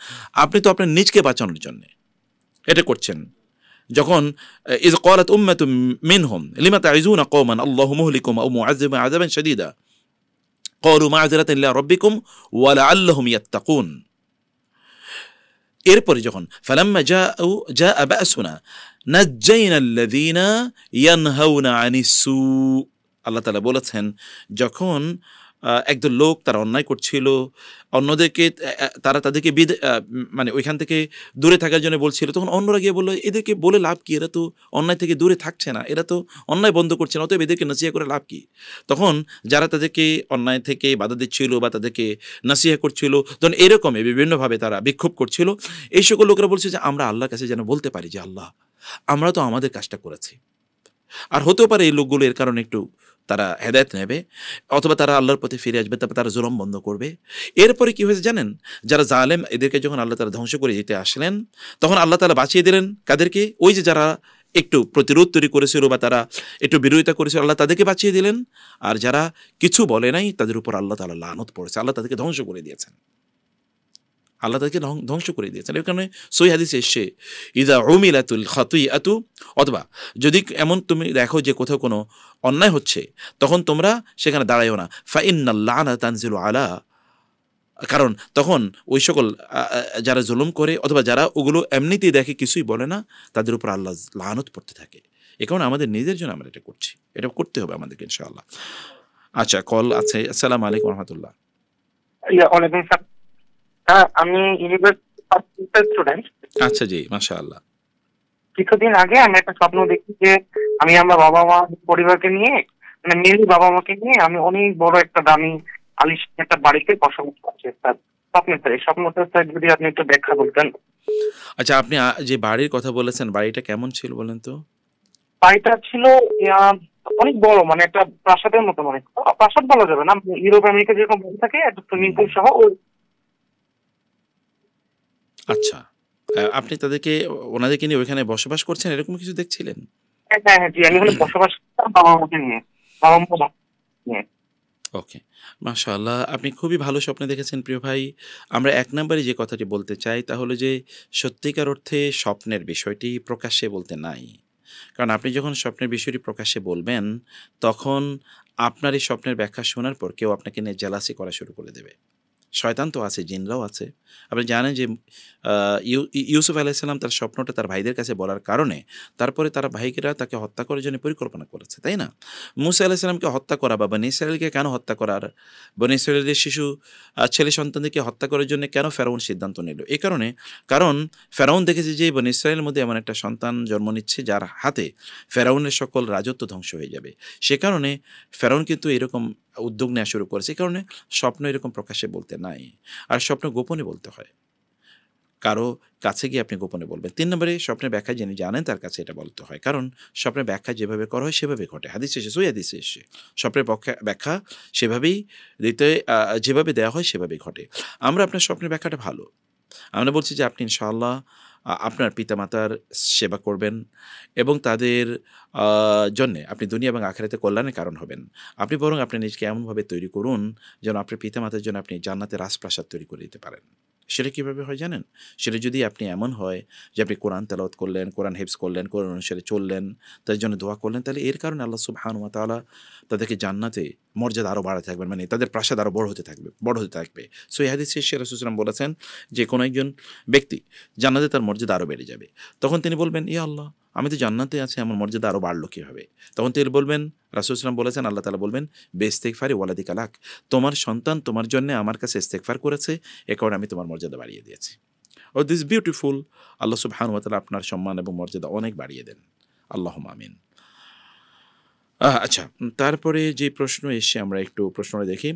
আপনি তো আপনার নিজকে বাঁচানোর জন্য এটা করছেন। যখন ইয ক্বালাত উম্মাতুম মিনহুম লিমা তাইযুনা কওমান আল্লাহু মুহলিকুহুম আও মুআযযিবুহুম আযাবান শাদীদা ক্বালু মা'যিরাতান ইলা রাব্বিকুম ওয়া লাআল্লাহুম ইয়াত্তাকুন। এরপরে যখন ফালাম্মা জাআ বা'সুনা নাজ্জাইনা আল্লাযীনা ইয়ানহাউনা আনিস সু, আল্লাহ তাআলা বলেছেন যখন একদল লোক তারা অন্যায় করছিল, অন্যদেরকে তারা তাদেরকে মানে ওইখান থেকে দূরে থাকার জন্য বলছিল, তখন অন্যরা গিয়ে বললো এদেরকে বলে লাভ কি, এরা তো অন্যায় থেকে দূরে থাকছে না, এরা তো অন্যায় বন্ধ করছে না, অতএব এদেরকে নসিহা করে লাভ কি। তখন যারা তাদেরকে অন্যায় থেকে বাধা দিচ্ছিল বা তাদেরকে নসিহা করছিল, তখন এরকমই বিভিন্নভাবে তারা বিক্ষোভ করছিল, এই সকল লোকেরা বলছে যে আমরা আল্লাহর কাছে যেন বলতে পারি যে আল্লাহ, আমরা তো আমাদের কাজটা করেছি। আর হতেও পারে এই লোকগুলো এর কারণে একটু তারা হেদায়েত নেবে, অথবা তারা আল্লাহর পথে ফিরে আসবে, তারপর তারা জুলুম বন্ধ করবে। এরপরে কি হয়েছে জানেন, যারা জালেম এদেরকে যখন আল্লাহ তাআলা ধ্বংস করে দিতে আসলেন, তখন আল্লাহ তাআলা বাঁচিয়ে দিলেন কাদেরকে, ওই যে যারা একটু প্রতিরোধ তৈরি করেছিল বা তারা একটু বিরোধিতা করেছিল, আল্লাহ তাদেরকে বাঁচিয়ে দিলেন। আর যারা কিছু বলে নাই তাদের উপর আল্লাহ তাআলা লানত পড়েছে, আল্লাহ তাদেরকে ধ্বংস করে দিয়েছেন, আল্লাহ তাদেরকে ধ্বংস করে দিয়েছেন। এই কারণে সহিহ হাদিসে এসেছে ইযা উমিলাতুল খাতিআতু, অথবা যদি এমন তুমি দেখো যে কোথাও কোনো অন্যায় হচ্ছে, তখন তোমরা সেখানে দাঁড়াইও না, ফা ইন্নাল লা'না তানজিলু আলা, কারণ তখন ওই সকল যারা জুলুম করে অথবা যারা ওগুলো এমনিতেই দেখে কিছুই বলে না, তাদের উপর আল্লাহ লানত পড়তে থাকে। এ কারণে আমাদের নিজের জন্য আমরা এটা করছি, এটা করতে হবে আমাদেরকে ইনশাআল্লাহ। আচ্ছা, কল আছে। আসসালামু আলাইকুম ওয়া রাহমাতুল্লাহ। ওয়ালাইকুম আসসালাম। হ্যাঁ, আমি ইউনিভার্সিটির স্টুডেন্ট। আচ্ছা জি, মাশাআল্লাহ। কিছুদিন আগে আমি একটা স্বপ্ন দেখি যে আমি আমার বাবা মা পরিবারকে নিয়ে, মানে মেনলি বাবা মাকে নিয়ে আমি অনেক বড় একটা দামি আলিশান একটা বাড়িতে বসবাস করছি। স্যার স্বপ্নটা, এই স্বপ্নটা স্যার যদি আপনি একটু ব্যাখ্যা বলতেন। আচ্ছা, আপনি যে বাড়ির কথা বলেছেন, বাড়িটা কেমন ছিল বলেন তো? বাড়িটা ছিল অনেক বড়, মানে একটা প্রাসাদের মতো, মানে প্রাসাদ বলা যাবে না, ইউরোপ আমেরিকা যেরকম বাড়ি থাকে একটা সুইমিং পুল সহ। আচ্ছা, আপনি ওনাদেরকে নিয়ে ওইখানে বসবাস করছেন, এরকম কিছু দেখছিলেন? হ্যাঁ হ্যাঁ জি, আমি ওখানে বসবাস করতাম বাবা মাকে নিয়ে, বাবা মা নিয়ে। ওকে, মাশাআল্লাহ, আপনি খুবই ভালো স্বপ্ন দেখেছেন প্রিয় ভাই। আমরা এক নম্বরে যে কথাটি বলতে চাই তা হলো যে সত্যিকার অর্থে স্বপ্নের বিষয়টি প্রকাশ্যে বলতে নাই। কারণ আপনি যখন স্বপ্নের বিষয়টি প্রকাশ্যে বলবেন, তখন আপনার এই স্বপ্নের ব্যাখ্যা শোনার পর কেউ আপনাকে নিয়ে জেলাসি করা শুরু করে দেবে। শয়তান তো আছে, জিনরাও আছে। আপনি জানেন যে ইউসুফ আলাইহিস সালাম তার স্বপ্নটা তার ভাইদের কাছে বলার কারণে তারপরে তার ভাইকেরা তাকে হত্যা করার জন্য পরিকল্পনা করেছে, তাই না? মূসা আলাইহিস সালামকে হত্যা করা বা বনী ইসরাঈলকে কেন হত্যা করার, বনী ইসরাঈলের শিশু ছেলে সন্তানদেরকে হত্যা করার জন্য কেন ফেরাউন সিদ্ধান্ত নিল? এই কারণে, কারণ ফেরাউন দেখেছে যে বনী ইসরাঈলের মধ্যে এমন একটা সন্তান জন্ম নিচ্ছে যার হাতে ফেরাউনের সকল রাজত্ব ধ্বংস হয়ে যাবে। সে কারণে ফেরাউন কিন্তু এরকম উদ্যোগ নেওয়া শুরু করেছে। এই কারণে স্বপ্ন এরকম প্রকাশ্যে বলতে নাই, আর স্বপ্ন গোপনে বলতে হয়। কারো কাছে গিয়ে আপনি গোপনে বলবেন। ৩ নম্বরে স্বপ্নের ব্যাখ্যা যিনি জানেন তার কাছে এটা বলতে হয়, কারণ স্বপ্নের ব্যাখ্যা যেভাবে করা হয় সেভাবে ঘটে। হাদিসে এসেছে, সহিহ হাদিসে এসেছে, স্বপ্নের ব্যাখ্যা সেভাবেই দিতে, যেভাবে দেওয়া হয় সেভাবেই ঘটে। আমরা আপনার স্বপ্নের ব্যাখ্যাটা ভালো, আমরা বলছি যে আপনি ইনশাআল্লাহ আপনার পিতামাতার সেবা করবেন এবং তাদের জন্যে আপনি দুনিয়া এবং আখিরাতে কল্যাণের কারণ হবেন। আপনি বরং আপনার নিজেকে এমনভাবে তৈরি করুন যেন আপনার পিতামাতার জন্য আপনি জান্নাতের রাজপ্রাসাদ তৈরি করে দিতে পারেন। সেটা কীভাবে হয় জানেন? সেটা যদি আপনি এমন হয় যে আপনি কোরআন তেলাওয়াত করলেন, কোরআন হিফজ করলেন, কোরআন অনুসারে চললেন, তাদের জন্য দোয়া করলেন, তাহলে এর কারণে আল্লাহ সুবহানাহু ওয়া তাআলা তাদেরকে জান্নাতে মর্যাদা আরও বাড়াতে থাকবেন, মানে তাদের প্রাসাদ আরও বড় হতে থাকবে। সো এই হাদিসে রাসূল সাল্লাল্লাহু আলাইহি ওয়াসাল্লাম বলেছেন যে কোনো একজন ব্যক্তি জান্নাতে তার মর্যাদা আরও বেড়ে যাবে। তখন তিনি বলবেন, ইয়া আল্লাহ, আমি তো জান্নাতে আছি, আমার মর্যাদা আরও বাড়লো কীভাবে? তখন তিনি বলবেন, রাসূল সাল্লাল্লাহু আলাইহি ওয়াসাল্লাম বলেছেন, আল্লাহ তাআলা বলবেন, বিইস্তিগফারি ওয়ালাদিকা লাক, তোমার সন্তান তোমার জন্য আমার কাছে ইস্তেগফার করেছে, এ কারণে আমি তোমার মর্যাদা বাড়িয়ে দিয়েছি। ও দিস বিউটিফুল। আল্লাহ সুবহানাহু ওয়া তাআলা আপনার সম্মান এবং মর্যাদা অনেক বাড়িয়ে দেন। আল্লাহুম্মা আমিন। আচ্ছা, তারপরে যে প্রশ্ন এসে আমরা একটু প্রশ্নটা দেখি।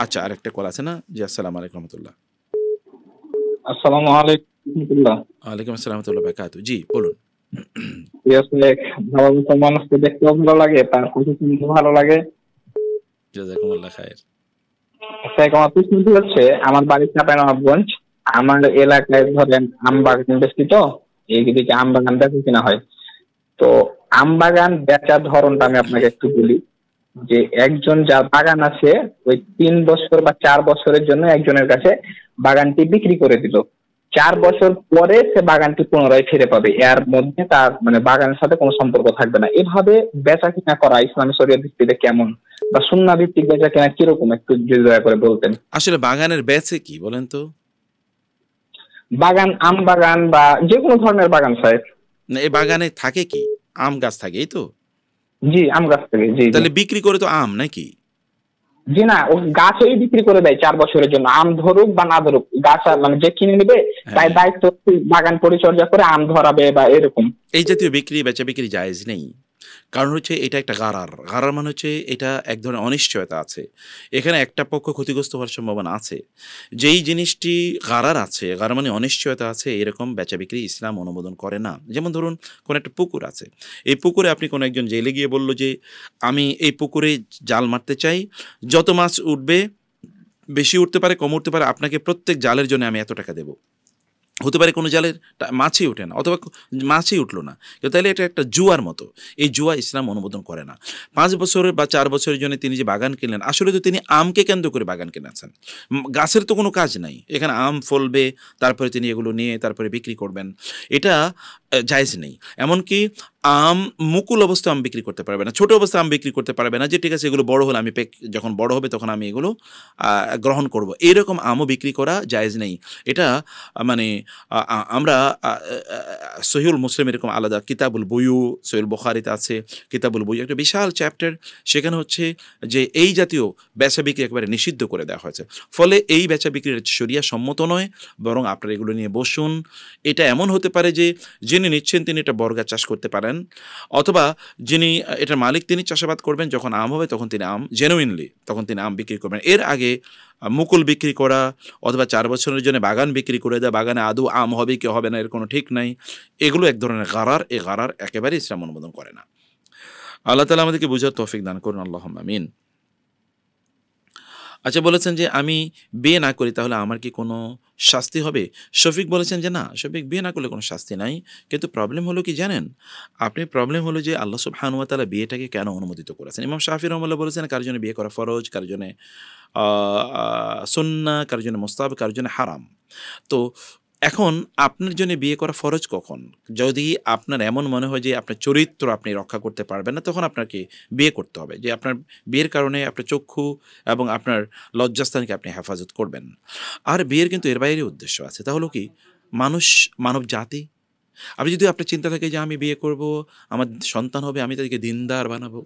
আচ্ছা, আরেকটা কল আছে না? জি, আসসালামু আলাইকুম রাহমাতুল্লাহ। আসসালামু আলাইকুম রাহমাতুল্লাহ। ওয়ালাইকুম আসসালাম ওয়া রাহমাতুল্লাহি ওয়া বারাকাতুহু। জি, বলুন। আসলে ভালো মানুষকে দেখতে ভালো লাগে, তার কথা শুনতে ভালো লাগে। জাযাকুমুল্লাহ খায়ের। আচ্ছা, আমার প্রশ্ন হচ্ছে, আমার বাড়ি চাঁপাইনবাবগঞ্জ, আমার এলাকায় ধরেন আম বাগান বেশি, তো এইদিকে আম বাগান বেচা কিনা হয়। তো আম বাগান বেচার ধরনটা আমি আপনাকে একটু বলি, যে একজন যার বাগান আছে ওই 3 বছর বা 4 বছরের জন্য একজনের কাছে বাগানটি বিক্রি করে দিল। 4 বছর পরে সে বাগানটি পুনরায় ফিরে পাবে, এর মধ্যে তার মানে বাগানের সাথে কোনো সম্পর্ক থাকবে না। এভাবে বেচা কিনা করা ইসলামী শরীয়ত ভিত্তিতে কেমন, বা সুন্নাহ ভিত্তিক বেচা কিনা কিরকম, একটু যদি দয়া করে বলতেন। আসলে বাগানের বেচে কি বলেন তো? বাগান, আম বাগান বা যে কোনো ধরনের বাগান সাহেব। না, এই বাগানে থাকে কি? আম গাছ থাকে, এই তো? জি, আম গাছ থেকে। জি, তাহলে বিক্রি করে তো আম নাকি? জি না, ও গাছই বিক্রি করে দেয় 4 বছরের জন্য, আম ধরুক বা না ধরুক, গাছ মানে যে কিনে নেবে তাই দায়িত্ব বাগান পরিচর্যা করে আম ধরাবে বা এরকম। এই জাতীয় বেচা বিক্রি জায়েজ নেই। কারণ হচ্ছে এটা একটা গারার মানে হচ্ছে এটা এক ধরনের অনিশ্চয়তা আছে। এখানে একটা পক্ষ ক্ষতিগ্রস্ত হওয়ার সম্ভাবনা আছে। যেই জিনিসটি গারার মানে অনিশ্চয়তা আছে, এরকম বেচা বিক্রি ইসলাম অনুমোদন করে না। যেমন ধরুন, কোনো একটা পুকুর আছে, এই পুকুরে আপনি কোনো একজন জেলে গিয়ে বলল যে আমি এই পুকুরে জাল মারতে চাই, যত মাছ উঠবে, বেশি উঠতে পারে কম উঠতে পারে, আপনাকে প্রত্যেক জালের জন্য আমি এত টাকা দেব। হতে পারে কোনো জালের মাছই ওঠে না, অথবা মাছই উঠলো না, কিন্তু তাহলে এটা একটা জুয়ার মতো। এই জুয়া ইসলাম অনুমোদন করে না। 5 বছরের বা 4 বছরের জন্য তিনি যে বাগান কিনলেন, আসলে তো তিনি আমকে কেন্দ্র করে বাগান কিনেছেন, গাছের তো কোনো কাজ নাই। এখানে আম ফলবে, তারপরে তিনি এগুলো নিয়ে তারপরে বিক্রি করবেন, এটা জায়েজ নেই। এমনকি আম মুকুল অবস্থায় আম বিক্রি করতে পারবে না, ছোট অবস্থায় আম বিক্রি করতে পারবে না, যে ঠিক আছে এগুলো বড় হলে আমি যখন বড় হবে তখন আমি এগুলো গ্রহণ করব, এরকম আমও বিক্রি করা জায়েজ নেই। এটা মানে আমরা সহিহুল মুসলিম এরকম আলাদা কিতাবুল বুয়ু, সহিহুল বুখারীতে আছে কিতাবুল বুয়ু, একটা বিশাল চ্যাপ্টার, সেখানে হচ্ছে যে এই জাতীয় বেচা বিক্রি একেবারে নিষিদ্ধ করে দেওয়া হয়েছে। ফলে এই বেচা বিক্রির শরিয়া সম্মত নয়, বরং আপনারা এগুলো নিয়ে বসুন। এটা এমন হতে পারে যে যিনি নিচ্ছেন তিনি এটা বর্গা চাষ করতে পারেন, অথবা যিনি এটার মালিক তিনি চাষাবাদ করবেন, যখন আম হবে তখন তিনি আম জেনুইনলি তখন তিনি আম বিক্রি করবেন। এর আগে মুকুল বিক্রি করা অথবা 4 বছরের জন্য বাগান বিক্রি করে দেওয়া, বাগানে আদৌ আম হবে কি হবে না এর কোনো ঠিক নাই, এগুলো এক ধরনের গারার। এই গারার একেবারে ইসলাম অনুমোদন করে না। আল্লাহ তাআলা আমাদেরকে বুঝার তৌফিক দান করুন, আল্লাহুম্মা আমিন। আচ্ছা, বলেছেন যে আমি বিয়ে না করি তাহলে আমার কি কোনো শাস্তি হবে? শফিক বলেছেন যে না, শফিক বিয়ে না করলে কোনো শাস্তি নাই, কিন্তু প্রবলেম হলো কি জানেন, আপনি প্রবলেম হলো যে আল্লাহ সুবহানাহু ওয়া তাআলা বিয়েটাকে কেন অনুমোদিত করেছেন। ইমাম শাফিঈ রাহমাতুল্লাহ বলেছেন কার জন্য বিয়ে করা ফরজ, কার জন্য সুন্নাহ, কার জন্য মুস্তাহাব, কার জন্য হারাম। তো এখন আপনার জন্য বিয়ে করা ফরজ কখন? যদি আপনার এমন মনে হয় যে আপনার চরিত্র আপনি রক্ষা করতে পারবেন না, তখন আপনাকে বিয়ে করতে হবে, যে আপনার বিয়ের কারণে আপনার চক্ষু এবং আপনার লজ্জাস্থানকে আপনি হেফাজত করবেন। আর বিয়ের কিন্তু এর বাইরে উদ্দেশ্য আছে, তা হলো কি মানব জাতি। আপনি যদি আপনার চিন্তা থাকে যে আমি বিয়ে করব, আমার সন্তান হবে, আমি তাদেরকে দিনদার বানাবো,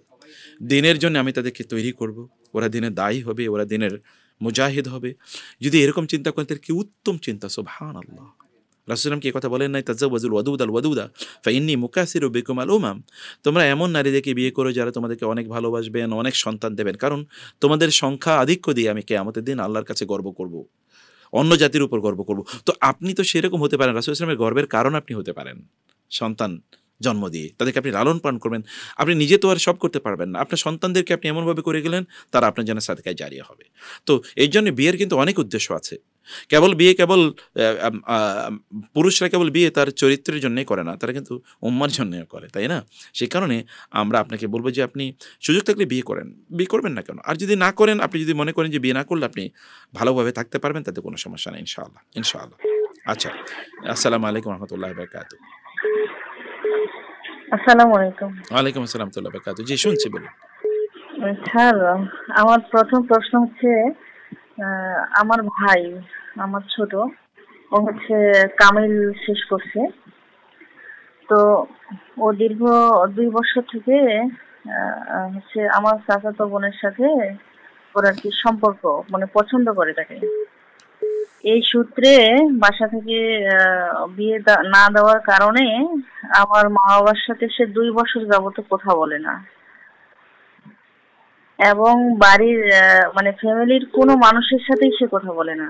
দিনের জন্য আমি তাদেরকে তৈরি করব, ওরা দিনের দায়ী হবে, ওরা দিনের মুজাহিদ হবে, যদি এরকম চিন্তা করেন তাহলে কি উত্তম চিন্তা, সুবহানাল্লাহ। রাসূল সাল্লাল্লাহু আলাইহি ওয়াসাল্লাম কি কথা বলেন নাই, তাযাওয়াজুল ওয়াদুদা ফাইন্নী মুকাসিরু বিকুম আল উমাম। তোমরা এমন নারীদেরকে বিয়ে করো যারা তোমাদেরকে অনেক ভালোবাসবেন, অনেক সন্তান দেবেন, কারণ তোমাদের সংখ্যা আধিক্য দিয়ে আমি কিয়ামতের দিন আল্লাহর কাছে গর্ব করব, অন্য জাতির উপর গর্ব করব। তো আপনি তো সেরকম হতে পারেন, রাসূল সাল্লাল্লাহু আলাইহি ওয়াসাল্লামের গর্বের কারণ আপনি হতে পারেন সন্তান জন্ম দিয়ে, তাদেরকে আপনি লালন পালন করবেন। আপনি নিজে তো আর সব করতে পারবেন না, আপনার সন্তানদেরকে আপনি এমনভাবে করে গেলেন তারা আপনার জন্য সাদকায়ে জারিয়া হবে। তো এই জন্য বিয়ের কিন্তু অনেক উদ্দেশ্য আছে। কেবল পুরুষরা কেবল বিয়ে তার চরিত্রের জন্যই করে না, তারা কিন্তু উম্মার জন্য করে, তাই না? সেই কারণে আমরা আপনাকে বলবো যে আপনি সুযোগ থাকলে বিয়ে করেন, বিয়ে করবেন না কেন? আর যদি না করেন, আপনি যদি মনে করেন যে বিয়ে না করলে আপনি ভালোভাবে থাকতে পারবেন, তাতে কোনো সমস্যা নেই, ইনশাআল্লাহ ইনশাআল্লাহ। আচ্ছা, আসসালামু আলাইকুম রহমতুল্লাহ বারাকাতুহু। আসসালামু আলাইকুম। ওয়ালাইকুম আসসালাম রহমতুল্লাহ বারাকাতুহু। জি, শুনছি, বলুন। স্যার, আমার প্রথম প্রশ্ন হচ্ছে, আমার ভাই, আমার ছোট, ও হচ্ছে কামিল শেষ করছে। তো ও দীর্ঘ 2 বছর থেকে হচ্ছে আমার চাচাতো বোনের সাথে ওর আর কি সম্পর্ক, মানে পছন্দ করে তাকে। এই সূত্রে বাসা থেকে বিয়ে না দেওয়ার কারণে আমার মা বাবার সাথে সে 2 বছর যাবত কথা বলে না, এবং বাড়ির মানে ফ্যামিলির কোনো মানুষের সাথেই সে কথা বলে না।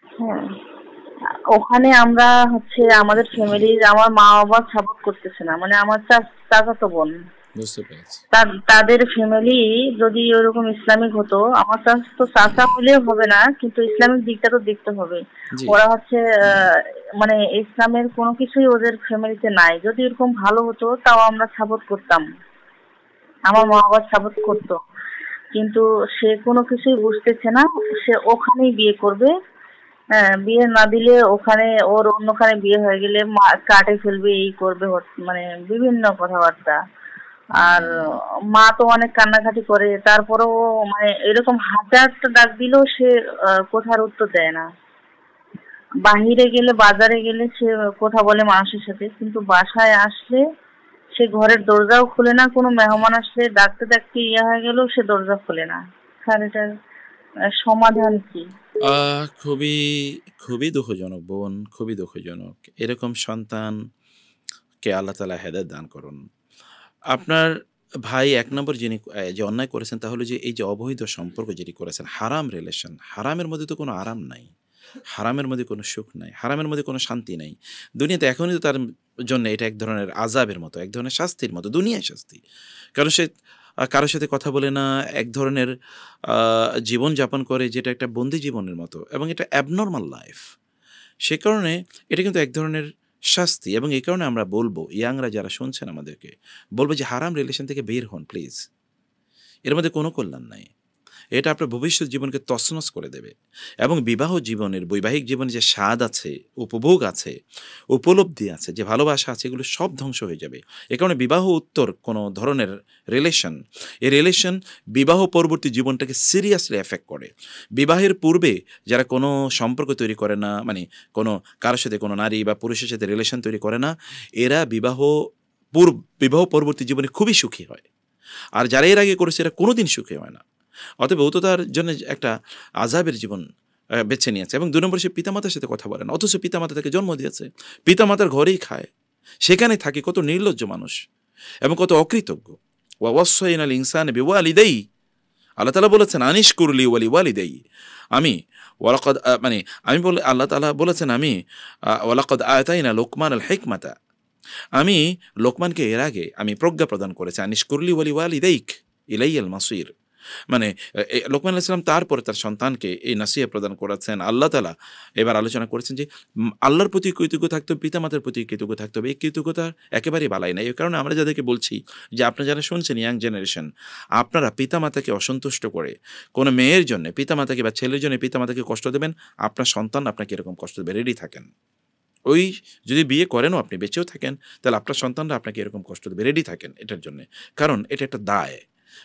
হ্যাঁ, ওখানে আমরা হচ্ছে আমাদের ফ্যামিলির, আমার মা বাবা সাপোর্ট করতেছে না, মানে আমার চাচাতো বোন, তাদের ফ্যামিলি যদি ওরকম ইসলামিক হতো, আমার তো চাচা হলেও হবে না, কিন্তু ইসলামিক দিকটা তো দেখতে হবে। ওরা হচ্ছে মানে ইসলামের কোনো কিছুই ওদের ফ্যামিলিতে নাই। যদি এরকম ভালো হতো তাও আমরা সাপোর্ট করতাম, আমার মা বাবা সাপোর্ট করতো, কিন্তু সে কোনো কিছুই বুঝতেছে না। সে ওখানেই বিয়ে করবে, বিয়ে না দিলে ওখানে ওর অন্যখানে বিয়ে হয়ে গেলে কাটে ফেলবে, এই করবে, মানে বিভিন্ন কথাবার্তা। আর মা তো অনেক কান্নাকাটি করে, তারপরেও মানে এরকম হাজারটা ডাক দিলেও সে কথার উত্তর দেয় না। বাহিরে গেলে, বাজারে গেলে সে কথা বলে মানুষের সাথে, কিন্তু বাসায় আসলে সে ঘরের দরজাও খুলে না। কোনো মেহমান আসলে ডাকতে ডাকতে হয়ে গেলেও সে দরজা খুলে না। স্যার, এটার সমাধান কি? খুবই খুবই দুঃখজনক বোন, খুবই দুঃখজনক। এরকম সন্তানকে আল্লাহ তাআলা হেদায়েত দান করুন। আপনার ভাই 1 নম্বর যিনি যে অন্যায় করেছেন, তাহলে যে এই যে অবৈধ সম্পর্ক যেটি করেছেন, হারাম রিলেশন, হারামের মধ্যে তো কোনো আরাম নাই, হারামের মধ্যে কোনো সুখ নাই, হারামের মধ্যে কোনো শান্তি নাই। দুনিয়াতে এখনই তো তার জন্য এটা এক ধরনের আযাবের মতো, এক ধরনের শাস্তির মতো, দুনিয়ায় শাস্তি। কারণ সে কারোর সাথে কথা বলে না, এক ধরনের জীবনযাপন করে যেটা একটা বন্দি জীবনের মতো, এবং এটা অ্যাবনর্মাল লাইফ। সে কারণে এটা কিন্তু এক ধরনের শাস্তি, এবং এই কারণে আমরা বলবো ইয়াংরা যারা শুনছেন আমাদেরকে বলবো যে হারাম রিলেশন থেকে বের হন প্লিজ। এর মধ্যে কোনো কল্যাণ নাই। এটা আপনার ভবিষ্যৎ জীবনকে তছনছ করে দেবে, এবং বিবাহ জীবনের, বৈবাহিক জীবনে যে স্বাদ আছে, উপভোগ আছে, উপলব্ধি আছে, যে ভালোবাসা আছে, এগুলো সব ধ্বংস হয়ে যাবে। এ কারণে বিবাহ উত্তর কোনো ধরনের রিলেশন, এই রিলেশন বিবাহ পরবর্তী জীবনটাকে সিরিয়াসলি এফেক্ট করে। বিবাহের পূর্বে যারা কোনো সম্পর্ক তৈরি করে না, মানে কোনো কারোর সাথে, কোনো নারী বা পুরুষের সাথে রিলেশন তৈরি করে না, এরা বিবাহ পরবর্তী জীবনে খুবই সুখী হয়। আর যারা এর আগে করেছে এরা কোনোদিন সুখী হয় না। অতএব ও তো তার জন্য একটা আযাবের জীবন বেছে নিয়েছে। এবং 2 নম্বর, সে পিতামাতার সাথে কথা বলে না, অথচ পিতামাতা তাকে জন্ম দিয়েছে, পিতামাতার ঘরেই খায়, সেখানে থাকে। কত নির্লজ্জ মানুষ এবং কত অকৃতজ্ঞ। ওয়া ওয়াসাইনাল ইনসানা বিওয়ালিদাইহি, আল্লাহ তাআলা বলেছেন আনিশকুরলি ওয়ালি ওয়ালিদাইহি, ওয়ালাকাদ আল্লাহ তাআলা বলেছেন ওয়ালাকাদ আতাইনা লোকমানাল হিকমাতা, আমি লোকমানকে এর আগে আমি প্রজ্ঞা প্রদান করেছি। আনিশকুরলি ওয়ালি ওয়ালিদাইক ইলাইয়াল মাসির, মানে লোকমান আলাইহিস সালাম তারপরে তার সন্তানকে এই নাসিহা প্রদান করেছেন। আল্লাহ তাআলা এবার আলোচনা করেছেন যে আল্লাহর প্রতি কৃতজ্ঞ থাকতে হবে, পিতামাতার প্রতি কৃতজ্ঞ থাকতে হবে। এই কৃতজ্ঞতা একেবারেই বালাই নাই। এই কারণে আমরা যাদেরকে বলছি যে আপনারা যারা শুনছেন, ইয়াং জেনারেশন, আপনারা পিতামাতাকে অসন্তুষ্ট করে কোনো মেয়ের জন্য, পিতামাতাকে বা ছেলের জন্য পিতামাতাকে কষ্ট দেবেন, আপনার সন্তান আপনাকে এরকম কষ্ট দেবে। রেডি থাকেন। ওই যদি বিয়ে করেনও, আপনি বেঁচেও থাকেন, তাহলে আপনার সন্তানরা আপনাকে এরকম কষ্ট দেবে। রেডি থাকেন এটার জন্য, কারণ এটা একটা দায়।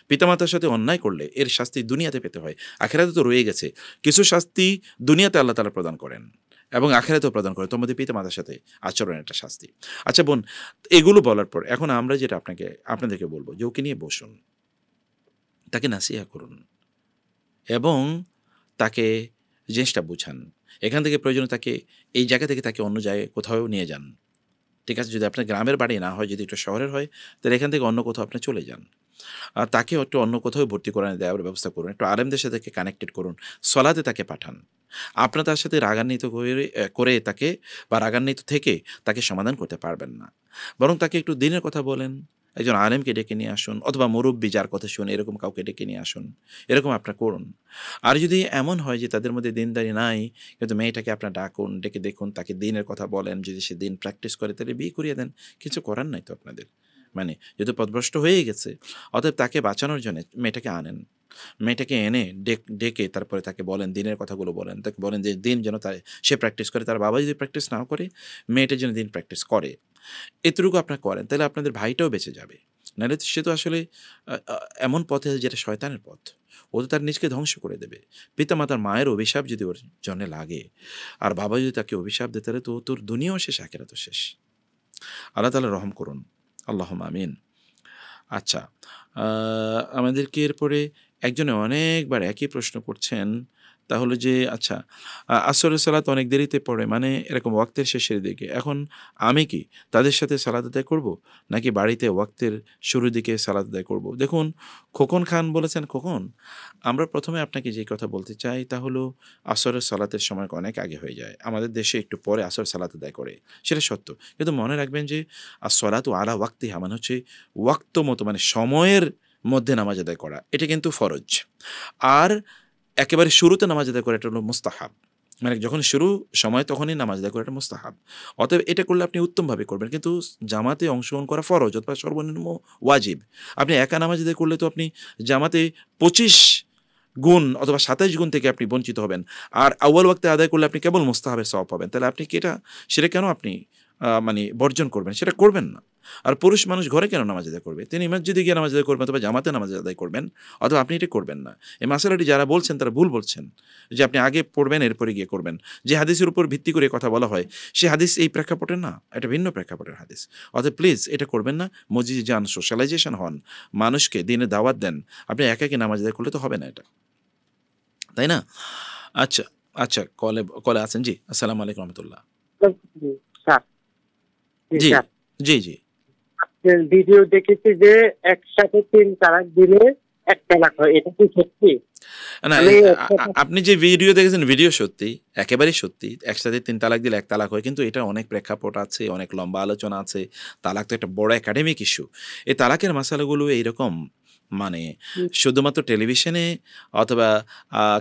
পিতামাতার সাথে অন্যায় করলে এর শাস্তি দুনিয়াতে পেতে হয়, আখিরাতে তো রয়ে গেছে। কিছু শাস্তি দুনিয়াতে আল্লাহ তাআলা প্রদান করেন এবং আখিরাতেও প্রদান করেন, তোমাদের পিতামাতার সাথে আচরণের একটা শাস্তি। আচ্ছা বোন, এগুলো বলার পর এখন আমরা যেটা আপনাদেরকে বলবো যে ওকে নিয়ে বসুন, তাকে নাসিহা করুন এবং তাকে জিনিসটা বুঝান। এখান থেকে প্রয়োজনে তাকে এই জায়গা থেকে তাকে অন্য জায়গায় কোথাও নিয়ে যান। ঠিক আছে, যদি আপনার গ্রামের বাড়ি না হয়, যদি একটু শহরের হয়, তাহলে এখান থেকে অন্য কোথাও আপনি চলে যান। তাকে একটু অন্য কোথাও ভর্তি করে দেওয়ার ব্যবস্থা করুন, একটু আলেমদের সাথে তাকে কানেক্টেড করুন, সলাতে তাকে পাঠান। আপনার তার সাথে রাগান্বিত করে তাকে বা রাগান্বিত থেকে তাকে সমাধান করতে পারবেন না, বরং তাকে একটু দিনের কথা বলেন, একজন আলেমকে ডেকে নিয়ে আসুন, অথবা মুরব্বী যার কথা শুনে এরকম কাউকে ডেকে নিয়ে আসুন, এরকম আপনার করুন। আর যদি এমন হয় যে তাদের মধ্যে দিনদারি নাই, কিন্তু মেয়েটাকে আপনার ডাকুন, ডেকে দেখুন, তাকে দিনের কথা বলেন, যদি সে দিন প্র্যাকটিস করে তাহলে বিয়ে করিয়ে দেন। কিছু করার নাই তো আপনাদের, মানে যেহেতু পথভ্রষ্ট হয়ে গেছে। অতএব তাকে বাঁচানোর জন্য মেয়েটাকে আনেন, মেয়েটাকে এনে ডেকে তারপরে তাকে বলেন, দিনের কথাগুলো বলেন, তাকে বলেন যে দিন যেন সে প্র্যাকটিস করে। তার বাবা যদি প্র্যাকটিস নাও করে, মেয়েটা যেন দিন প্র্যাকটিস করে। এতটুকু আপনারা করেন, তাহলে আপনাদের ভাইটাও বেঁচে যাবে। নাহলে সে তো আসলে এমন পথে যেটা শয়তানের পথ, ও তো তার নিজকে ধ্বংস করে দেবে। পিতামাতার মায়ের অভিশাপ যদি ওর জন্য লাগে, আর বাবা যদি তাকে অভিশাপ দেয়, তাহলে তো তোর দুনিয়াও শেষ, আখিরাতও শেষ। আল্লাহ তাআলা রহম করুন, আল্লাহুম্মা আমিন। আচ্ছা, আমাদেরকে এরপরে একজনে অনেকবার একই প্রশ্ন করছেন, তা হলো যে আচ্ছা, আসরের সালাত অনেক দেরিতে পড়ে, মানে এরকম ওয়াক্তের শেষের দিকে, এখন আমি কি তাদের সাথে সালাত আদায় করব, নাকি বাড়িতে ওয়াক্তের শুরুর দিকে সালাত আদায় করব? দেখুন, খোকন খান বলেছেন, খোকন, আমরা প্রথমে আপনাকে যে কথা বলতে চাই তা হলো আসরের সালাতের সময় অনেক আগে হয়ে যায়। আমাদের দেশে একটু পরে আসর সালাত আদায় করে, সেটা সত্য, কিন্তু মনে রাখবেন যে আসসালাতু আলা ওয়াক্তিহা মানে হচ্ছে ওয়াক্ত মতো, মানে সময়ের মধ্যে নামাজ আদায় করা, এটা কিন্তু ফরজ। আর একেবারে শুরুতে নামাজ আদায় করা, এটা হলো মুস্তাহাব। মানে যখন শুরু সময় তখনই নামাজ আদায় করা, এটা মুস্তাহাব। অতএব এটা করলে আপনি উত্তমভাবে করবেন, কিন্তু জামাতে অংশগ্রহণ করা ফরজ অথবা সর্বনিম্ন ওয়াজিব। আপনি একা নামাজ আদায় করলে তো আপনি জামাতে 25 গুণ অথবা 27 গুণ থেকে আপনি বঞ্চিত হবেন, আর আউয়াল ওয়াক্তে আদায় করলে আপনি কেবল মুস্তাহাবের সওয়াব পাবেন। তাহলে আপনি কি সেটা কেন আপনি মানে বর্জন করবেন? সেটা করবেন না। আর পুরুষ মানুষ ঘরে কেন নামাজ আদায় করবে? তিনি মসজিদে গিয়ে নামাজ আদায় করবেন অথবা জামাতে নামাজ আদায় করবেন, অথবা আপনি এটা করবেন না। এই মাসালাটি যারা বলছেন তারা ভুল বলছেন, যে আপনি আগে পড়বেন এরপরে গিয়ে করবেন। যে হাদিসের উপর ভিত্তি করে কথা বলা হয়, সে হাদিস এই প্রেক্ষাপটে না, এটা ভিন্ন প্রেক্ষাপটের হাদিস। অতএব প্লিজ এটা করবেন না। মসজিদে যান, সোশ্যালাইজেশন হন, মানুষকে দিনে দাওয়াত দেন। আপনি একাকে নামাজ আদায় করলে তো হবে না এটা, তাই না? আচ্ছা আচ্ছা, কলে আছেন। জি, আসসালামু আলাইকুম রহমতুল্লাহ। জি জি জি, ভিডিও দেখেছি যে একসাথে 3 তালাক দিলে 1 তালাক হয়, এটা কি সত্যি? না, আপনি যে ভিডিও দেখেছেন ভিডিও সত্যি, একেবারেই সত্যি। একসাথে 3 তালাক দিলে 1 তালাক হয়, কিন্তু এটা অনেক প্রেক্ষাপট আছে, অনেক লম্বা আলোচনা আছে। তালাক তো একটা বড় একাডেমিক ইস্যু। এই তালাকের মাসালাগুলো এইরকম মানে শুধুমাত্র টেলিভিশনে অথবা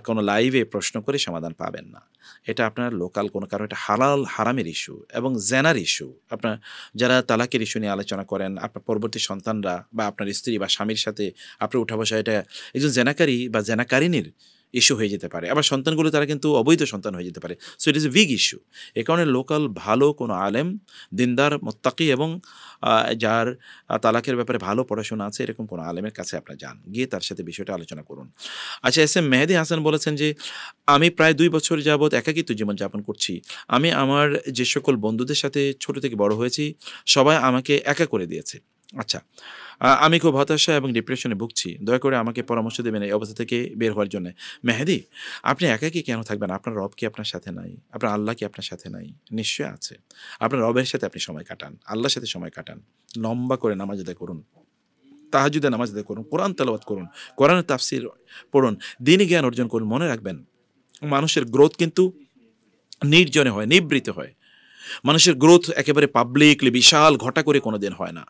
কোনো লাইভে প্রশ্ন করে সমাধান পাবেন না। এটা আপনার লোকাল কোনো কারণ, এটা হালাল হারামের ইস্যু এবং জেনার ইস্যু। আপনার যারা তালাকের ইস্যু নিয়ে আলোচনা করেন, আপনার পরবর্তী সন্তানরা বা আপনার স্ত্রী বা স্বামীর সাথে আপনার উঠা বসা, এটা একজন জেনাকারী বা জেনাকারিনীর ইস্যু হয়ে যেতে পারে। আবার সন্তানগুলো তারা কিন্তু অবৈধ সন্তান হয়ে যেতে পারে। So it is a big issue. এ কারণে লোকাল ভালো কোনো আলেম, দিনদার, মোত্তাকি এবং যার তালাকের ব্যাপারে ভালো পড়াশোনা আছে এরকম কোনো আলেমের কাছে আপনার যান, গিয়ে তার সাথে বিষয়টা আলোচনা করুন। আচ্ছা, এস এম মেহেদি হাসান বলেছেন যে আমি প্রায় 2 বছর যাবৎ একাকিত্ব জীবনযাপন করছি। আমি আমার যে সকল বন্ধুদের সাথে ছোট থেকে বড় হয়েছি সবাই আমাকে একা করে দিয়েছে। আচ্ছা, আমি খুব হতাশা এবং ডিপ্রেশনে ভুগছি। দয়া করে আমাকে পরামর্শ দেবেন এই অবস্থা থেকে বের হওয়ার জন্য। মেহেদি, আপনি একাকী কেন থাকবেন? আপনার রব কি আপনার সাথে নাই? আপনার আল্লাহ কি আপনার সাথে নাই? নিশ্চয়ই আছে। আপনার রবের সাথে আপনি সময় কাটান, আল্লাহর সাথে সময় কাটান, লম্বা করে নামাজ আদায় করুন, তাহাজ্জুদে নামাজ আদায় করুন, কোরআন তেলাওয়াত করুন, কোরআনের তাফসীর পড়ুন, দ্বীনি জ্ঞান অর্জন করুন। মনে রাখবেন, মানুষের গ্রোথ কিন্তু নির্জনে হয়, নিবৃতে হয়। মানুষের গ্রোথ একেবারে পাবলিকলি বিশাল ঘটা করে কোনো দিন হয় না।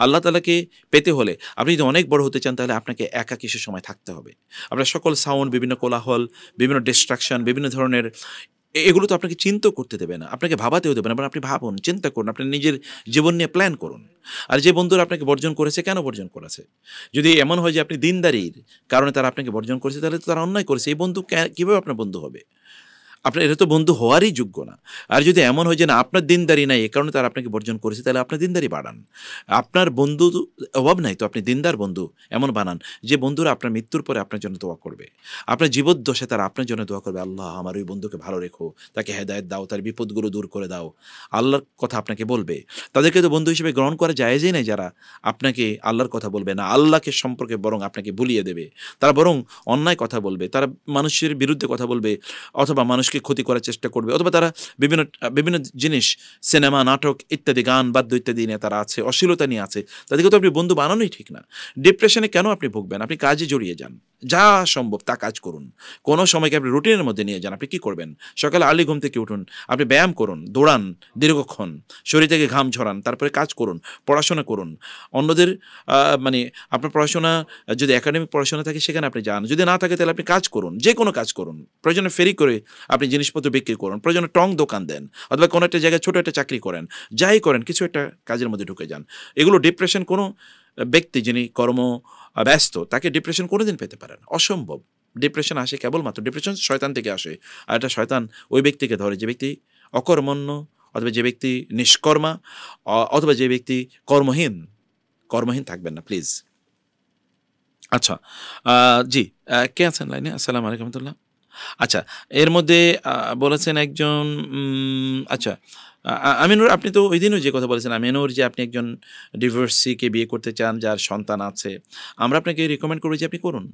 আল্লাহ তাআলাকে পেতে হলে আপনি যদি অনেক বড় হতে চান তাহলে আপনাকে একা কিছু সময় থাকতে হবে। আপনার সকল সাউন্ড, বিভিন্ন কোলাহল, বিভিন্ন ডিস্ট্রাকশন, বিভিন্ন ধরনের এগুলো তো আপনাকে চিন্তা করতে দেবে না, আপনাকে ভাবাতেও দেবে না। আপনি ভাবুন, চিন্তা করুন, আপনি নিজের জীবন নিয়ে প্ল্যান করুন। আর যে বন্ধুরা আপনাকে বর্জন করেছে, কেন বর্জন করেছে? যদি এমন হয় যে আপনি দিনদারির কারণে তারা আপনাকে বর্জন করেছে, তাহলে তো তারা অন্যায় করেছে। এই বন্ধু কীভাবে আপনার বন্ধু হবে? আপনার এটা তো বন্ধু হওয়ারই যোগ্য না। আর যদি এমন হয় যে না, আপনার দিনদারি নাই এ কারণে তারা আপনাকে বর্জন করেছে, তাহলে আপনার দিনদারি বাড়ান। আপনার বন্ধু অভাব নাই তো আপনি দিনদার বন্ধু এমন বানান যে বন্ধুরা আপনার মৃত্যুর পরে আপনার জন্য দোয়া করবে। আপনার জীবদ্দশায় তারা আপনার জন্য দোয়া করবে, আল্লাহ আমার ওই বন্ধুকে ভালো রেখো, তাকে হেদায়েত দাও, তার বিপদগুলো দূর করে দাও। আল্লাহর কথা আপনাকে বলবে। তাদেরকে তো বন্ধু হিসেবে গ্রহণ করা জায়েজই নাই যারা আপনাকে আল্লাহর কথা বলবে না, আল্লাহকে সম্পর্কে বরং আপনাকে ভুলিয়ে দেবে। তারা বরং অন্যায় কথা বলবে, তারা মানুষের বিরুদ্ধে কথা বলবে, অথবা মানুষকে ক্ষতি করার চেষ্টা করবে, অথবা তারা বিভিন্ন জিনিস, সিনেমা, নাটক ইত্যাদি, গান, বাদ্য ইত্যাদি নিয়ে তারা আছে, অশ্লীলতা নিয়ে আছে। তাদেরকে তো আপনি বন্ধু বানানোই ঠিক না। ডিপ্রেশনে কেন আপনি ভুগবেন? আপনি কাজে জড়িয়ে যান, যা সম্ভব তা কাজ করুন। কোনো সময়কে আপনি রুটিনের মধ্যে নিয়ে যান। আপনি কী করবেন? সকালে আর্লি ঘুম থেকে উঠুন, আপনি ব্যায়াম করুন, দৌড়ান দীর্ঘক্ষণ, শরীর থেকে ঘাম ঝরান, তারপরে কাজ করুন, পড়াশোনা করুন। অন্যদের মানে আপনার পড়াশোনা যদি একাডেমিক পড়াশোনা থাকে সেখানে আপনি যান, যদি না থাকে তাহলে আপনি কাজ করুন, যে কোনো কাজ করুন। প্রয়োজনে ফেরি করে আপনি জিনিসপত্র বিক্রি করুন, প্রয়োজনে টং দোকান দেন, অথবা কোনো একটা জায়গায় ছোটো একটা চাকরি করেন, যাই করেন কিছু একটা কাজের মধ্যে ঢুকে যান। এগুলো ডিপ্রেশন কোনো ব্যক্তি যিনি কর্ম ব্যস্ত তাকে ডিপ্রেশন কোনোদিন পেতে পারে না, অসম্ভব। ডিপ্রেশন আসে কেবলমাত্র, ডিপ্রেশন শয়তান থেকে আসে। আর এটা শয়তান ওই ব্যক্তিকে ধরে যে ব্যক্তি অকর্মণ্য, অথবা যে ব্যক্তি নিষ্কর্মা, অথবা যে ব্যক্তি কর্মহীন থাকবেন না প্লিজ। আচ্ছা, জি, কে আছেন লাইনে? আসসালামু আলাইকুম রহমতুল্লাহ। আচ্ছা, এর মধ্যে বলেছেন একজন, আচ্ছা আমিনুর, আপনি তো ওই দিনও যে কথা বলেছেন আমিনুর, যে আপনি একজন ডিভোর্সিকে বিয়ে করতে চান যার সন্তান আছে। আমরা আপনাকে রিকমেন্ড করবো যে আপনি করুন,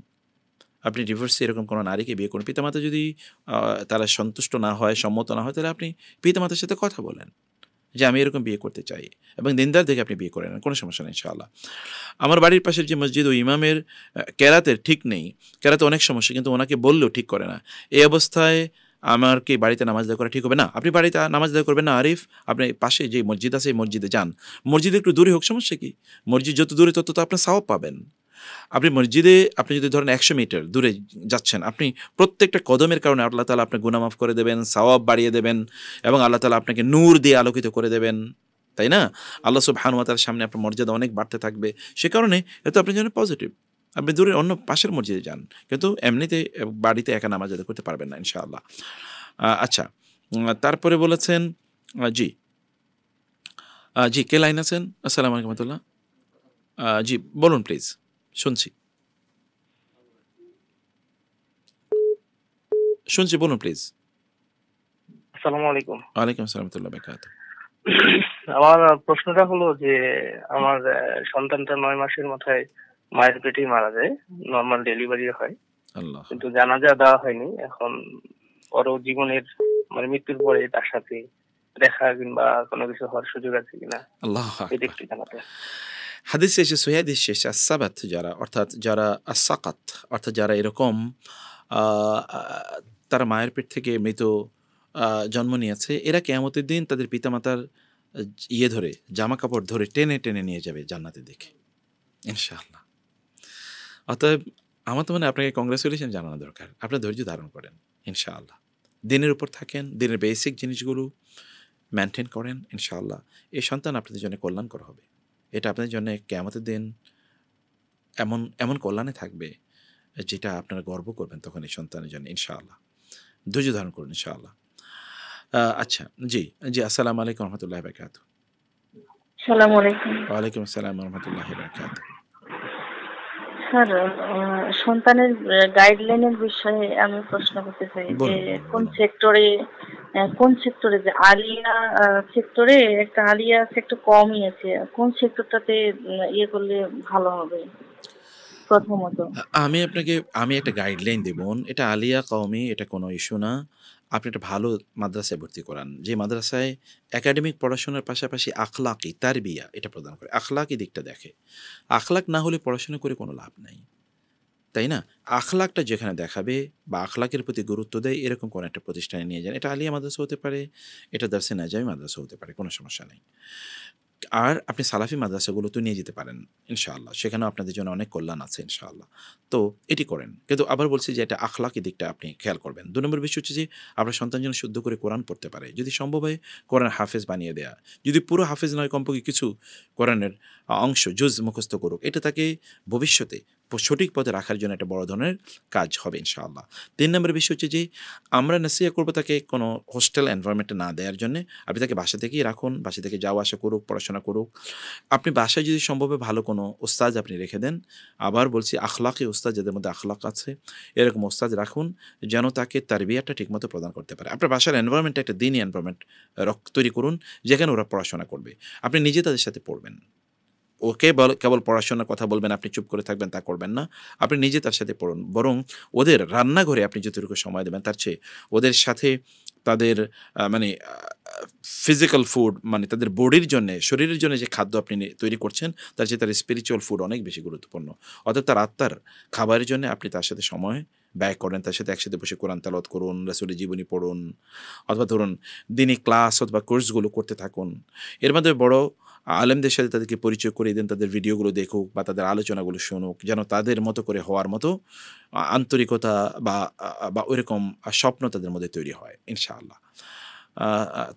আপনি ডিভোর্সি এরকম কোনো নারীকে বিয়ে করুন। পিতামাতা যদি তারা সন্তুষ্ট না হয়, সম্মত না হয়, তাহলে আপনি পিতামাতার সাথে কথা বলেন যে আমি এরকম বিয়ে করতে চাই, এবং দিনদার দেখে আপনি বিয়ে করে নেন, কোনো সমস্যা নেই ইনশাআল্লাহ। আমার বাড়ির পাশের যে মসজিদ, ওই ইমামের কেরাতের ঠিক নেই, কেরাতে অনেক সমস্যা, কিন্তু ওনাকে বললেও ঠিক করে না। এই অবস্থায় আমার কি বাড়িতে নামাজ আদায় করা ঠিক হবে? না, আপনি বাড়িতে নামাজ আদায় করবেন না আরিফ, আপনি পাশে যে মসজিদ আছে এই মসজিদে যান। মসজিদে একটু দূরে হোক, সমস্যা কি? মসজিদ যত দূরে তত তো আপনার সওয়াব পাবেন। আপনি মসজিদে, আপনি যদি ধরেন 100 মিটার দূরে যাচ্ছেন, আপনি প্রত্যেকটা কদমের কারণে আল্লাহ তাআলা আপনার গুনাহ মাফ করে দেবেন, সওয়াব বাড়িয়ে দেবেন, এবং আল্লাহ তাআলা আপনাকে নূর দিয়ে আলোকিত করে দেবেন, তাই না? আল্লাহ সুবহানাহু ওয়া তাআলার সামনে আপনার মর্যাদা অনেক বাড়তে থাকবে। সে কারণে এটা আপনার জন্য পজিটিভ। আপনি দূরে অন্য পাশের মসজিদে যান, কিন্তু এমনিতে বাড়িতে একা নামাজ আদায় করতে পারবেন না ইনশাআল্লাহ। আচ্ছা, তারপরে বলেছেন, জি জি, কে লাইন আছেন? আসসালামু আলাইকুম রহমতুল্লাহ। জি বলুন প্লিজ, শুনছি, বলুন প্লিজ। আসসালামু আলাইকুম। ওয়ালাইকুম আসসালাম ওয়া রাহমাতুল্লাহি ওয়া বারাকাতুহু। আমার প্রশ্নটা হলো যে আমার সন্তানটা 9 মাসের মাথায় মায়ের পেটেই মারা যায়, নর্মাল ডেলিভারি হয়, আল্লাহ, কিন্তু জানাজা দেওয়া হয়নি। এখন পরও জীবনের মানে মৃত্যুর পরে তার সাথে দেখা কিংবা কোনো কিছু হওয়ার সুযোগ আছে কিনা, আল্লাহ এটা একটু জানাতে। হাদিসে এসে সহিহ শেষে আসাবাত যারা, অর্থাৎ যারা আসাকাত, অর্থাৎ যারা এরকম তারা মায়ের পেট থেকে মৃত জন্ম নিয়েছে, এরা কিয়ামতের দিন তাদের পিতামাতার ধরে, জামা কাপড় ধরে টেনে টেনে নিয়ে যাবে জান্নাতের দিকে ইনশাআল্লাহ। অতএব আমার তো মনে হয় আপনাকে কংগ্রেচুলেশন জানানো দরকার। আপনার ধৈর্য ধারণ করেন ইনশাআল্লাহ। দিনের উপর থাকেন, দিনের বেসিক জিনিসগুলো মেনটেন করেন, ইনশাআল্লাহ এই সন্তান আপনাদের জন্য কল্যাণকর হবে। এটা আপনাদের জন্য কিয়ামতের দিন এমন এমন কল্যাণে থাকবে যেটা আপনারা গর্ব করবেন তখন এই সন্তানের জন্য ইনশাআল্লাহ। ধৈর্য ধারণ করুন ইনশাআল্লাহ। আচ্ছা, জি জি, আসসালামু আলাইকুম রহমতুল্লাহ বারাকাতুহু। আসসালামু আলাইকুম। ওয়ালাইকুম আসসালাম রহমতুল্লাহ বারাকাতুহু। স্যার, সন্তানের গাইডলাইনের বিষয়ে আমি প্রশ্ন করতে চাই যে বলুন কোন সেক্টরে যে আলিয়া সেক্টরে একটা আলিয়া সেক্টর কমই আছে, কোন সেক্টরটাতে ইয়ে করলে ভালো হবে প্রথমত? আমি একটা গাইডলাইন দেব। এটা আলিয়া কওমি, এটা কোনো ইস্যু না। আপনি একটা ভালো মাদ্রাসায় ভর্তি করান, যে মাদ্রাসায় একাডেমিক পড়াশোনার পাশাপাশি আখলাকি তারবিয়া এটা প্রদান করে, আখলাকি দিকটা দেখে। আখলাক না হলে পড়াশোনা করে কোনো লাভ নাই, তাই না? আখলাকটা যেখানে দেখাবে বা আখলাকের প্রতি গুরুত্ব দেয় এরকম কোনো একটা প্রতিষ্ঠানে নিয়ে যান। এটা আলিয়া মাদ্রাসা হতে পারে, এটা দারসে নাজামি মাদ্রাসা হতে পারে, কোনো সমস্যা নেই। আর আপনি সালাফি মাদ্রাসাগুলো তো নিয়ে যেতে পারেন ইনশাআল্লাহ, সেখানেও আপনাদের জন্য অনেক কল্যাণ আছে ইনশাআল্লাহ। তো এটি করেন, কিন্তু আবার বলছি যে এটা আখলাকি দিকটা আপনি খেয়াল করবেন। ২ নম্বর বিষয় হচ্ছে যে আপনার সন্তান যেন শুদ্ধ করে কোরআন পড়তে পারে, যদি সম্ভব হয় কোরআন হাফেজ বানিয়ে দেয়া, যদি পুরো হাফেজ নয় কমপক্ষে কিছু কোরআনের অংশ জুজ মুখস্থ করুক, এটা তাকে ভবিষ্যতে সঠিক পথে রাখার জন্য একটা বড় ধরনের কাজ হবে ইনশাআল্লাহ। ৩ নম্বর বিষয় হচ্ছে যে আমরা নসিহত করবো তাকে কোনো হোস্টেল এনভায়রনমেন্টে না দেওয়ার জন্যে। আপনি তাকে বাসা থেকেই রাখুন, বাসা থেকে যাওয়া আসা করুক, পড়াশোনা করুক। আপনি বাসায় যদি সম্ভবে ভালো কোনো ওস্তাদ আপনি রেখে দেন, আবার বলছি আখলাকি ওস্তাদ, যাদের মধ্যে আখলাক আছে এরকম ওস্তাদ রাখুন, যেন তাকে তারবিয়াটা ঠিকমতো প্রদান করতে পারে। আপনার বাসার এনভায়রনমেন্টটা একটা দিনই এনভায়রনমেন্ট তৈরি করুন, যেখানে ওরা পড়াশোনা করবে। আপনি নিজে তাদের সাথে পড়বেন, ওকে কেবল পড়াশোনার কথা বলবেন, আপনি চুপ করে থাকবেন তা করবেন না। আপনি নিজে তার সাথে পড়ুন, বরং ওদের রান্নাঘরে আপনি যতটুকু সময় দেবেন তার চেয়ে ওদের সাথে তাদের মানে ফিজিক্যাল ফুড, মানে তাদের বডির জন্যে, শরীরের জন্য যে খাদ্য আপনি তৈরি করছেন তার চেয়ে তার স্পিরিচুয়াল ফুড অনেক বেশি গুরুত্বপূর্ণ। অর্থাৎ তার আত্মার খাবারের জন্য আপনি তার সাথে সময় ব্যয় করেন, তার সাথে একসাথে বসে কোরআন তেলাওয়াত করুন, রাসূলের জীবনী পড়ুন, অথবা ধরুন দিনী ক্লাস অথবা কোর্সগুলো করতে থাকুন। এর মধ্যে বড় আলেমদের সাথে তাদেরকে পরিচয় করিয়ে দেন, তাদের ভিডিওগুলো দেখুক বা তাদের আলোচনাগুলো শুনুক, যেন তাদের মতো করে হওয়ার মতো আন্তরিকতা বা ওইরকম স্বপ্ন তাদের মধ্যে তৈরি হয় ইনশাআল্লাহ।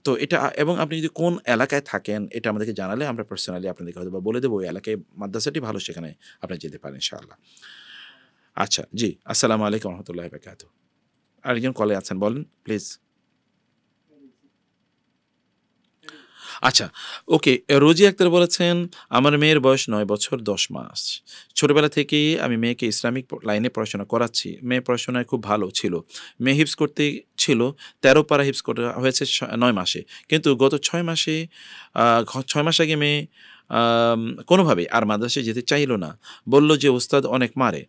তো এটা, এবং আপনি যদি কোন এলাকায় থাকেন এটা আমাদেরকে জানালে আমরা পার্সোনালি আপনাদেরকে হয়তো বা বলে দেবো ওই এলাকায় মাদ্রাসাটি ভালো, সেখানে আপনি যেতে পারেন ইনশাআল্লাহ। আচ্ছা, জি, আসসালামু আলাইকুম রহমতুল্লাহ বারাকাতুহু। আরেকজন কলে আছেন, বলেন প্লিজ। আচ্ছা, ওকে। রোজি আক্তার বলেছেন, আমার মেয়ের বয়স ৯ বছর ১০ মাস। ছোটবেলা থেকেই আমি মেয়েকে ইসলামিক লাইনে পড়াশোনা করাচ্ছি। মেয়ে পড়াশোনায় খুব ভালো ছিল। মেয়ে হিফজ করতে ছিল, ১৩ পারা হিফজ করা হয়েছে ৯ মাসে। কিন্তু গত ৬ মাসে ৬ মাস আগে মেয়ে কোনোভাবেই আর মাদ্রাসায় যেতে চাইল না। বলল যে ওস্তাদ অনেক মারে,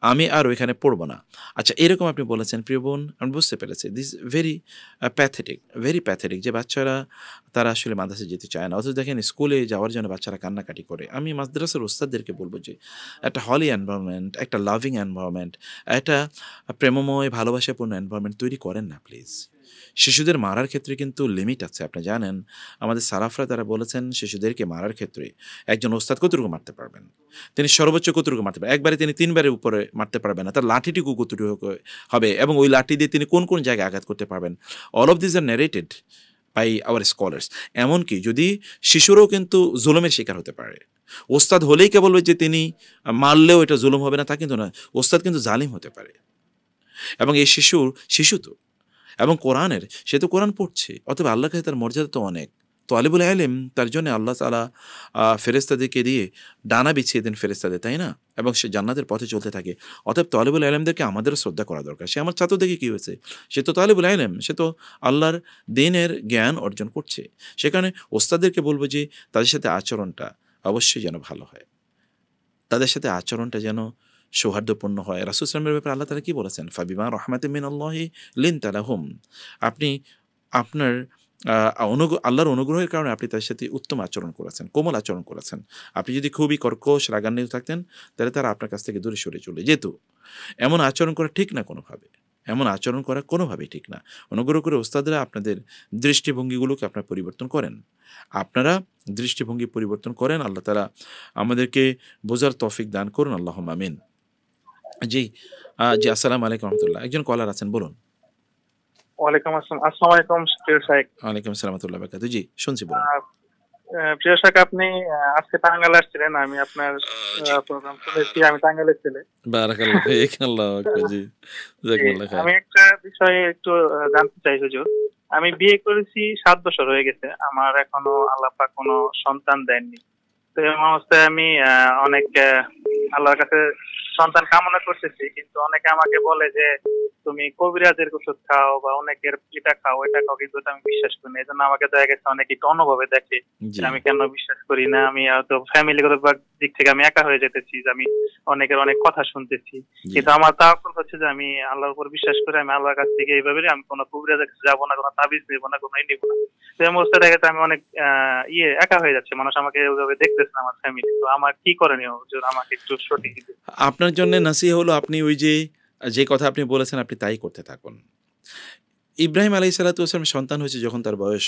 আমি আর ওইখানে পড়ব না। আচ্ছা, এরকম আপনি বলেছেন প্রিয় বোন, আমি বুঝতে পেরেছি। দিস ভেরি ভেরি প্যাথেটিক যে বাচ্চারা তারা আসলে মাদ্রাসায় যেতে চায় না। অথচ দেখেন স্কুলে যাওয়ার জন্য বাচ্চারা কান্নাকাটি করে। আমি মাদ্রাসার ওস্তাদদেরকে বলবো যে একটা হলি এনভায়রনমেন্ট, একটা লাভিং এনভায়রনমেন্ট, একটা প্রেমময় ভালোবাসাপূর্ণ এনভায়রনমেন্ট তৈরি করেন না প্লিজ। শিশুদের মারার ক্ষেত্রে কিন্তু লিমিট আছে, আপনি জানেন। আমাদের সালাফরা তারা বলেছেন শিশুদেরকে মারার ক্ষেত্রে একজন ওস্তাদ কতটুকু মারতে পারবেন, তিনি সর্বোচ্চ কতটুকু মারতে পারবেন। একবারে তিনি ৩ বারের উপরে মারতে পারবেন না, তার লাঠিটুকু কতটুকু হবে এবং ওই লাঠি দিয়ে তিনি কোন কোন জায়গায় আঘাত করতে পারবেন। All of this are narrated by our scholars. এমনকি যদি শিশুরও কিন্তু জুলুমের শিকার হতে পারে। ওস্তাদ হলেই কেবল যে তিনি মারলেও এটা জুলুম হবে না তা কিন্তু না, ওস্তাদ কিন্তু জালিম হতে পারে। এবং এই শিশু তো এবং কোরআনের, সে তো কোরআন পড়ছে, অতএব আল্লাহর কাছে তার মর্যাদা তো অনেক। তালিবুল ইলম, তার জন্য আল্লাহ তাআলা ফেরেশতাদেরকে দিয়ে ডানা বিছিয়ে দেন ফেরেশতাদের, তাই না? এবং সে জান্নাতের পথে চলতে থাকে। অতএব তালিবুল ইলমদেরকে আমাদেরও শ্রদ্ধা করা দরকার। সে আমার ছাত্র দেখে কী হয়েছে, সে তো তালিবুল ইলম, সে তো আল্লাহর দ্বীনের জ্ঞান অর্জন করছে। সেখানে ওস্তাদদেরকে বলবো যে তাদের সাথে আচরণটা অবশ্যই যেন ভালো হয়, তাদের সাথে আচরণটা যেন সৌহার্দ্যপূর্ণ হয়। রাসূল সাল্লাল্লাহু আলাইহি ওয়াসাল্লামের ব্যাপারে আল্লাহ তাআলা কি বলেছেন? ফাবিমা রাহমাতিম মিনাল্লাহি লিনতা লাহুম। আপনি আপনার আল্লাহর অনুগ্রহের কারণে আপনি তাদের সাথে উত্তম আচরণ করেছেন, কোমল আচরণ করেছেন। আপনি যদি খুবই কর্কশ রাগান্বিত থাকতেন তাহলে তারা আপনার কাছ থেকে দূরে সরে চলে যেত। এমন আচরণ করা ঠিক না কোনোভাবে, এমন আচরণ করা কোনোভাবেই ঠিক না। অনুগ্রহ করে ওস্তাদরা আপনাদের দৃষ্টিভঙ্গিগুলোকে আপনারা পরিবর্তন করেন, আপনারা দৃষ্টিভঙ্গি পরিবর্তন করেন। আল্লাহ তাআলা আমাদেরকে বোঝার তৌফিক দান করুন, আল্লাহুম্মা আমিন। জি জি, আসসালামু আলাইকুম রহমতুল্লাহ। একজন কলার আছেন, বলুন। ওয়ালাইকুম আসসালাম। আসসালামু আলাইকুম প্রিয় শাইখ। ওয়ালাইকুম আসসালাম ওয়া রাহমাতুল্লাহি ওয়া বারাকাতুহু। জি, শুনছি, বলুন। প্রিয় শাইখ, আপনি আজকে টাঙ্গাইলে আসছিলেন। আমি আপনার প্রোগ্রাম শুনেছি। আমি টাঙ্গাইলের ছেলে। বারাকাল্লাহ ফিক, আল্লাহু আকবার। জি, জাযাকুমুল্লাহ খাইর। আমি একটা বিষয়ে একটু জানতে চাই হুজুর। আমি বিয়ে করেছি 7 বছর হয়ে গেছে। আমার এখনো আল্লাহ পাক কোনো সন্তান দেননি। তো এই অবস্থায় আমি অনেক আল্লাহর কাছে সন্তান কামনা করতেছি, কিন্তু অনেকে আমাকে বলে যে তুমি কবিরাজের ওষুধ খাও বা অনেকের এটা খাও ওইটা খাও, কিন্তু এটা আমি বিশ্বাস করি না। এই জন্য আমাকে দেখা গেছে অনেকে একটু অন্যভাবে দেখে জি, যে আমি কেন বিশ্বাস করি না। আমি হয়তো ফ্যামিলিগত দিক থেকে আমি একা হয়ে যেতেছি, যে আমি অনেকের অনেক কথা শুনতেছি। জি, কিন্তু আমার তাওয়াক্কুল হচ্ছে যে আমি আল্লাহর উপর বিশ্বাস করে আমি আল্লাহর কাছ থেকে এইভাবে আমি কোনো কবিরাজের কাছে যাবো না, কোনো তাবিজ নেবো না, কোনো নিব না। তো এই অবস্থায় দেখা যাচ্ছে আমি অনেক একা হয়ে যাচ্ছে, মানুষ আমাকে ওইভাবে দেখতেছে না, আমার ফ্যামিলি। তো আমার কি করণীয় হুজুর, আমাকে একটু সঠিক আপনার জন্য নাসিহা হলো, আপনি ওই যে যে কথা আপনি বলেছেন আপনি তাই করতে থাকুন। ইব্রাহিম আলাইহিস সালাতু ওয়াস সালামের সন্তান হয়েছে যখন তার বয়স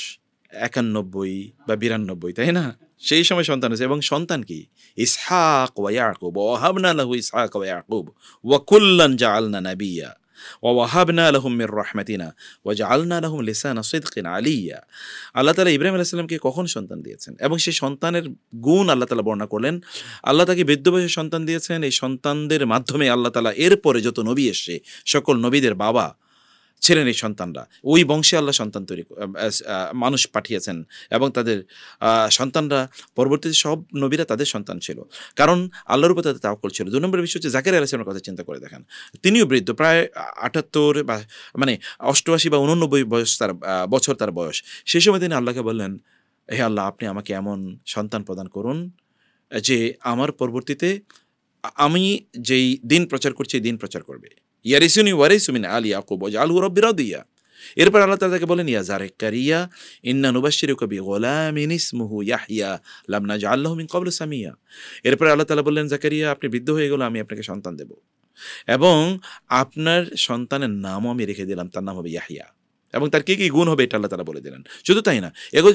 91 বা 92, তাই না? সেই সময় সন্তান হয়েছে, এবং সন্তান কি? ইসহাক ওয়া ইয়াকুব, ওয়া ওয়াহাবনা লাহু ইসহাক ওয়া ইয়াকুব ওয়া কুল্লান জাআলনা নাবিয়্যা ওয়া ওয়াহাবনা লাহুম মির রাহমাতিনা ওয়া জাআলনা লাহুম লিসানা সিদকিন আলিয়্যা। আল্লাহ তাআলা ইব্রাহিম আলাইহিস সালামকে কখন সন্তান দিয়েছেন এবং সেই সন্তানের গুণ আল্লাহ তাআলা বর্ণনা করলেন। আল্লাহ তাকে বৃদ্ধ বয়সে সন্তান দিয়েছেন। এই সন্তানদের মাধ্যমে আল্লাহ তাআলা এরপরে যত নবী এসেছে সকল নবীদের বাবা ছিলেন এই সন্তানরা। ওই বংশে আল্লাহ সন্তান মানুষ পাঠিয়েছেন, এবং তাদের সন্তানরা পরবর্তীতে সব নবীরা তাদের সন্তান ছিল, কারণ আল্লাহর উপর তাদের তাওয়াক্কুল ছিল। 2 নম্বর বিষয় হচ্ছে জাকারিয়া আলাইহিস সালামের কথা চিন্তা করে দেখেন। তিনিও বৃদ্ধ, প্রায় 78 বা মানে 88 বা 89 বছর তার বয়স। সেই সময় তিনি আল্লাহকে বললেন, হে আল্লাহ, আপনি আমাকে এমন সন্তান প্রদান করুন যে আমার পরবর্তীতে আমি যেই দিন প্রচার করছি এই দিন প্রচার করবে। ইয়ারিসুনি ওয়ারিসু মিন আলি ইয়াকুব ওয়াজআলহু রাব্বি রাদিয়া। এরপর আল্লাহ তাআলা তাকে বলেন, ইয়া যাকারিয়া ইন্না নুবাশশিরুকা বিগুলামিন ইসমুহু ইয়াহইয়া লাম নাজআল লাহু মিন ক্বাবলু সামিয়া। এরপর আল্লাহ তাআলা বললেন, যাকারিয়া, আপনি বৃদ্ধ হয়ে গেলে আমি আপনাকে সন্তান দেব, এবং আপনার সন্তানের নামও আমি রেখে দিলাম, তার নাম হবে ইয়াহইয়া, এবং তার কি কি গুণ হবে এটা আল্লাহ তাআলা বলে দিলেন। শুধু তাই না, এগুলো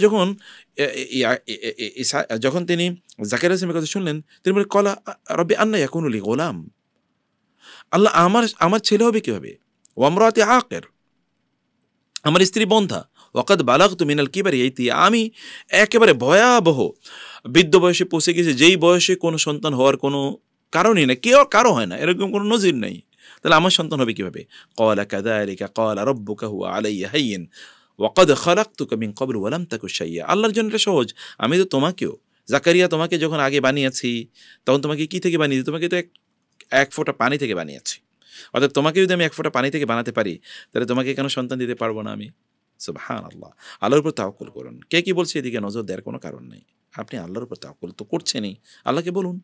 যখন তিনি জাকারিয়া আলাইহিস সালামের কথা শুনলেন, তিনি বলেন, ক্বালা রাব্বি আন্না ইয়াকুনু লি গুলাম। আল্লাহ, আমার ছেলে হবে কিভাবে? ওয়া ইমরাতি আকির, আমার স্ত্রী বন্ধ্যা, ওয়াকাদ বালাগতু মিনাল কিবারি ইতিয়া, আমি একেবারে ভয়াবহ বৃদ্ধ বয়সে পৌঁছে গেছি, যেই বয়সে কোনো সন্তান হওয়ার কোনো কারণই নেই, কারো হয় না, এরকম কোনো নজির নেই। তাহলে আমার সন্তান হবে কিভাবে? ক্বালা কাযালিকা ক্বালা রাব্বুকা হুয়া আলাইয়া হাইয়িন ওয়াকাদ খালাকতুকা মিন ক্বাবলু ওয়া লাম তাকু শাইয়্যা। আল্লাহর জন্য এটা সহজ। আমি তো তোমাকেও, জাকারিয়া, তোমাকে যখন আগে বানিয়েছি তখন তোমাকে কি থেকে বানিয়েছি? তোমাকে তো এক ফোঁটা পানি থেকে বানিয়েছি। অর্থাৎ তোমাকে যদি আমি এক ফোঁটা পানি থেকে বানাতে পারি, তাহলে তোমাকে কেন সন্তান দিতে পারবো না আমি? সুবহানাল্লাহ। আল্লাহর উপর তাওয়াক্কুল করুন। কে কি বলছে এদিকে নজর দেওয়ার কোনো কারণ নেই। আপনি আল্লাহর উপর তাওয়াক্কুল তো করছেনই, আল্লাহকে বলুন।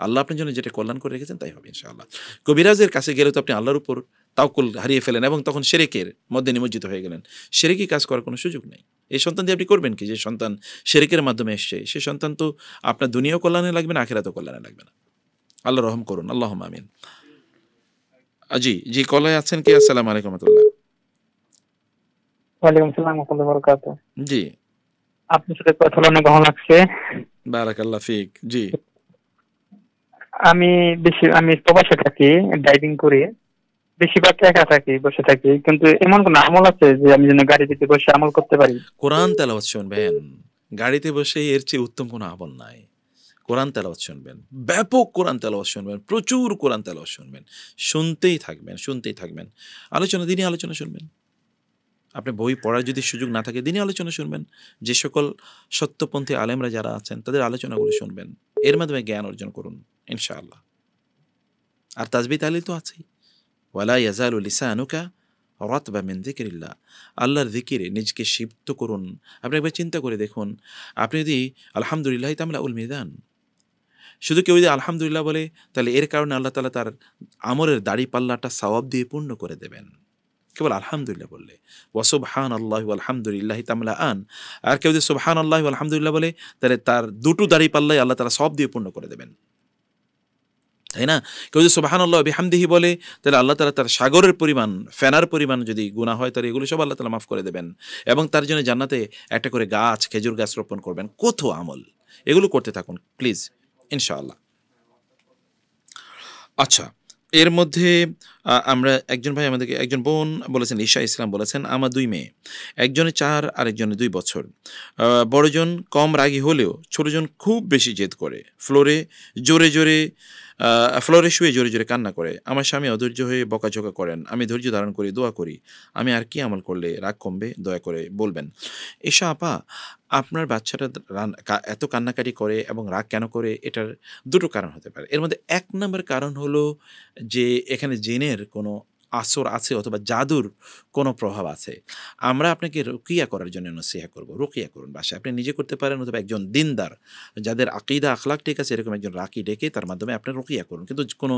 আল্লাহ আপনার জন্য যেটা কল্যাণ করে রেখেছেন তাই হবে ইনশাআল্লাহ। কবিরাজের কাছে গেলে তো আপনি আল্লাহর উপর তাওয়াক্কুল হারিয়ে ফেলেন, এবং তখন শিরকের মধ্যে নিমজ্জিত হয়ে গেলেন। শিরকি কাজ করার কোনো সুযোগ নেই। এই সন্তান দিয়ে আপনি করবেন কি? যে সন্তান শিরকের মাধ্যমে এসছে, সে সন্তান তো আপনার দুনিয়াও কল্যাণে লাগবে না, আখিরাতেও কল্যাণে লাগবে না। আল্লাহ রহম করুন, আল্লাহুম্মা আমিন। জি জি, কলায় আছেন কি? আসসালামু আলাইকুম ওয়া রাহমাতুল্লাহ। ওয়ালাইকুম আসসালাম ওয়া রাহমাতুল্লাহি ওয়া বারাকাতুহু। জি, আপনার সাথে কথা বলে অনেক ভালো লাগছে। বারাকাল্লাহ ফিক। জি, আমি প্রবাসে থাকি, ড্রাইভিং করি, বেশিরভাগ একা থাকি, বসে থাকি। কিন্তু এমন কোন আমল আছে যে আমি যেন গাড়িতে বসে আমল করতে পারি? কোরআন তেলাওয়াত শুনবেন। গাড়িতে বসে এর চেয়ে উত্তম কোনো আমল নাই। কোরআন তেলাওয়াত শুনবেন, ব্যাপক কোরআন তেলাওয়াত শুনবেন, প্রচুর কোরআন তেলাওয়াত শুনবেন, শুনতেই থাকবেন। দিনই আলোচনা শুনবেন। আপনি বই পড়ার যদি সুযোগ না থাকে, দিনই আলোচনা শুনবেন। যে সকল সত্যপন্থী আলেমরা যারা আছেন তাদের আলোচনাগুলো শুনবেন, এর মাধ্যমে জ্ঞান অর্জন করুন ইনশাআল্লাহ। আর তাসবিহ তাহলিল তো আছেই। ওয়ালা ইয়াজালু লিসানুকা রাতবা মিন যিকরিল্লাহ। আল্লাহর যিকিরে নিজকে সিক্ত করুন। আপনি একবার চিন্তা করে দেখুন, আপনি যদি আলহামদুলিল্লাহ তামলাউল মিজান, শুধু কেউ যদি আলহামদুলিল্লাহ বলে, তাহলে এর কারণে আল্লাহ তাআলা তার আমলের দাড়ি পাল্লাটা সওয়াব দিয়ে পূর্ণ করে দেবেন, কেবল আলহামদুলিল্লাহ বললে। ওয়া সুবহানাল্লাহি ওয়া আলহামদুলিল্লাহি তামলাআন। আর কেউ যদি সুবহানাল্লাহি ওয়া আলহামদুলিল্লাহ বলে, তাহলে তার দুটো দাড়ি পাল্লাই আল্লাহ তাআলা সওয়াব দিয়ে পূর্ণ করে দেবেন, তাই না? কেউ যদি সুবহানাল্লাহ ওয়া বিহামদিহি বলে, তাহলে আল্লাহ তাআলা তার সাগরের পরিমাণ, ফেনার পরিমাণ যদি গুনাহ হয়, তাহলে এগুলো সব আল্লাহ তাআলা মাফ করে দেবেন, এবং তার জন্য জান্নাতে একটা করে গাছ, খেজুর গাছ রোপণ করবেন। কত আমল! এগুলো করতে থাকুন প্লিজ ইনশাআল্লাহ। আচ্ছা, এর মধ্যে আমরা একজন ভাই আমাদেরকে, একজন বোন বলেছেন, ঈশা ইসলাম বলেছেন, আমার ২ মেয়ে, একজনের ৪ আর একজনের ২ বছর। বড়জন কম রাগী হলেও ছোটজন খুব বেশি জেদ করে, ফ্লোরে শুয়ে জোরে জোরে কান্না করে। আমার স্বামী অধৈর্য হয়ে বকাঝকা করেন, আমি ধৈর্য ধারণ করি, দোয়া করি। আমি আর কি আমল করলে রাগ কমবে, দয়া করে বলবেন। ঈশা আপা, আপনার বাচ্চাটা এত কান্নাকাটি করে এবং রাগ কেন করে, এটার দুটো কারণ হতে পারে। এর মধ্যে ১ নম্বর কারণ হলো যে এখানে জিনের কোনো আসর আছে অথবা জাদুর কোনো প্রভাব আছে। আমরা আপনাকে রুকিয়া করার জন্য নসিহা করব। রুকিয়া করুন বাসায়, আপনি নিজে করতে পারেন অথবা একজন দিনদার যাদের আকীদা আখলাক ঠিক আছে এরকম একজন রাকি ডেকে তার মাধ্যমে আপনি রুকিয়া করুন। কিন্তু কোনো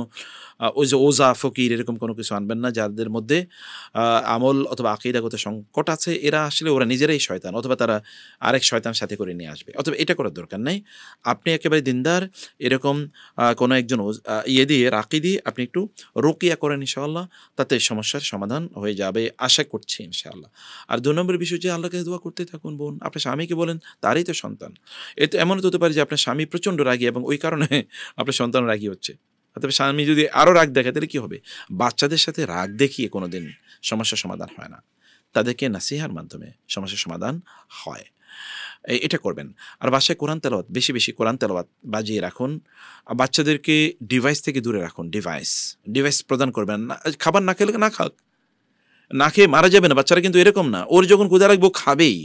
ওই যে ওজা ফকির এরকম কোনো কিছু আনবেন না যাদের মধ্যে আমল অথবা আকীদাগত সংকট আছে। এরা আসলে ওরা নিজেরাই শয়তান অথবা তারা আরেক শয়তান সাথে করে নিয়ে আসবে, অথবা এটা করার দরকার নাই। আপনি একেবারে দিনদার এরকম কোনো একজন ইয়ে দিয়ে রাকি দিয়ে আপনি একটু রুকিয়া করেন, ইনশাআল্লাহ তাতে সমস্যার সমাধান হয়ে যাবে আশা করছি ইনশাআল্লাহ। আর ২ নম্বর বিষয় যে আল্লাহর কাছে দোয়া করতে থাকুন বোন। আপনার স্বামীকে বলেন, তারই তো সন্তান। এতে এমন হতে পারে যে আপনার স্বামী প্রচণ্ড রাগী এবং ওই কারণে আপনার সন্তান রাগী হচ্ছে। তবে স্বামী যদি আরও রাগ দেখায় তাহলে কী হবে? বাচ্চাদের সাথে রাগ দেখিয়ে কোনো দিন সমস্যার সমাধান হয় না, তাদেরকে নাসিহার মাধ্যমে সমস্যার সমাধান হয়। এটা করবেন। আর বাসায় কোরআন তেলাওয়াত, বেশি বেশি কোরআন তেলাওয়াত বাজিয়ে রাখুন। বাচ্চাদেরকে ডিভাইস থেকে দূরে রাখুন। ডিভাইস প্রদান করবেন না। খাবার না খেলে না খাক, না খেয়ে মারা যাবে না। বাচ্চারা কিন্তু এরকম না, ওর যখন ক্ষুধা লাগবে ও খাবেই।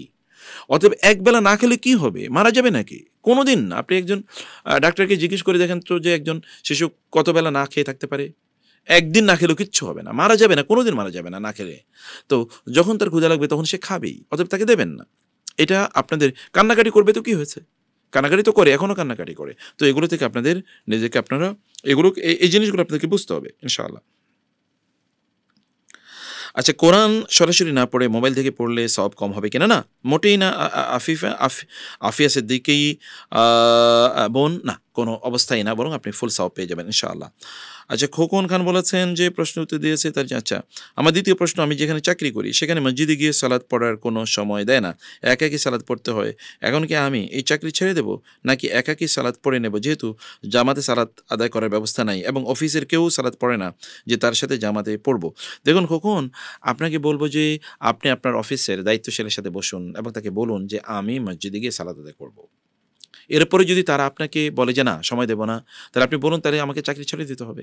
অতএব একবেলা না খেলে কি হবে? মারা যাবে নাকি? কোনো দিন না। আপনি একজন ডাক্তারকে জিজ্ঞেস করে দেখেন তো যে একজন শিশু কত বেলা না খেয়ে থাকতে পারে? একদিন না খেলেও কিচ্ছু হবে না, মারা যাবে না, কোনোদিন মারা যাবে না না খেলে। তো যখন তার ক্ষুধা লাগবে তখন সে খাবেই, অতএব তাকে দেবেন না। এটা আপনাদের কান্নাকাটি করবে তো কি হয়েছে? কান্নাকাটি তো করে, এখনও কান্নাকাটি করে। তো এগুলো থেকে আপনাদের নিজেকে আপনারা এগুলো এই জিনিসগুলো আপনাদেরকে বুঝতে হবে ইনশাআল্লাহ। আচ্ছা, কোরআন সরাসরি না পড়ে মোবাইল থেকে পড়লে সওয়াব কম হবে কিনা? না, মোটেই না। আফিয়া সিদ্দিকী বোন, না, কোনো অবস্থায় না, বরং আপনি ফুল সওয়াব পেয়ে যাবেন ইনশাআল্লাহ। আচ্ছা, খোকন খান বলেছেন যে প্রশ্ন উত্তর দিয়েছে তার। আচ্ছা, আমার দ্বিতীয় প্রশ্ন, আমি যেখানে চাকরি করি সেখানে মসজিদে গিয়ে সালাত পড়ার কোনো সময় দেয় না, একাকী সালাত পড়তে হয়। এখন কি আমি এই চাকরি ছেড়ে দেব নাকি একাকী সালাত পড়ে নেব, যেহেতু জামাতে সালাত আদায় করার ব্যবস্থা নাই এবং অফিসের কেউ সালাত পড়ে না যে তার সাথে জামাতে পড়ব? দেখুন খোকন, আপনাকে বলবো যে আপনি আপনার অফিসের দায়িত্বশীলের সাথে বসুন এবং তাকে বলুন যে আমি মসজিদে গিয়ে সালাত আদায় করব। এরপরে যদি তারা আপনাকে বলে যে না সময় দেব না, তাহলে আপনি বলুন তাহলে আমাকে চাকরি ছেড়ে দিতে হবে।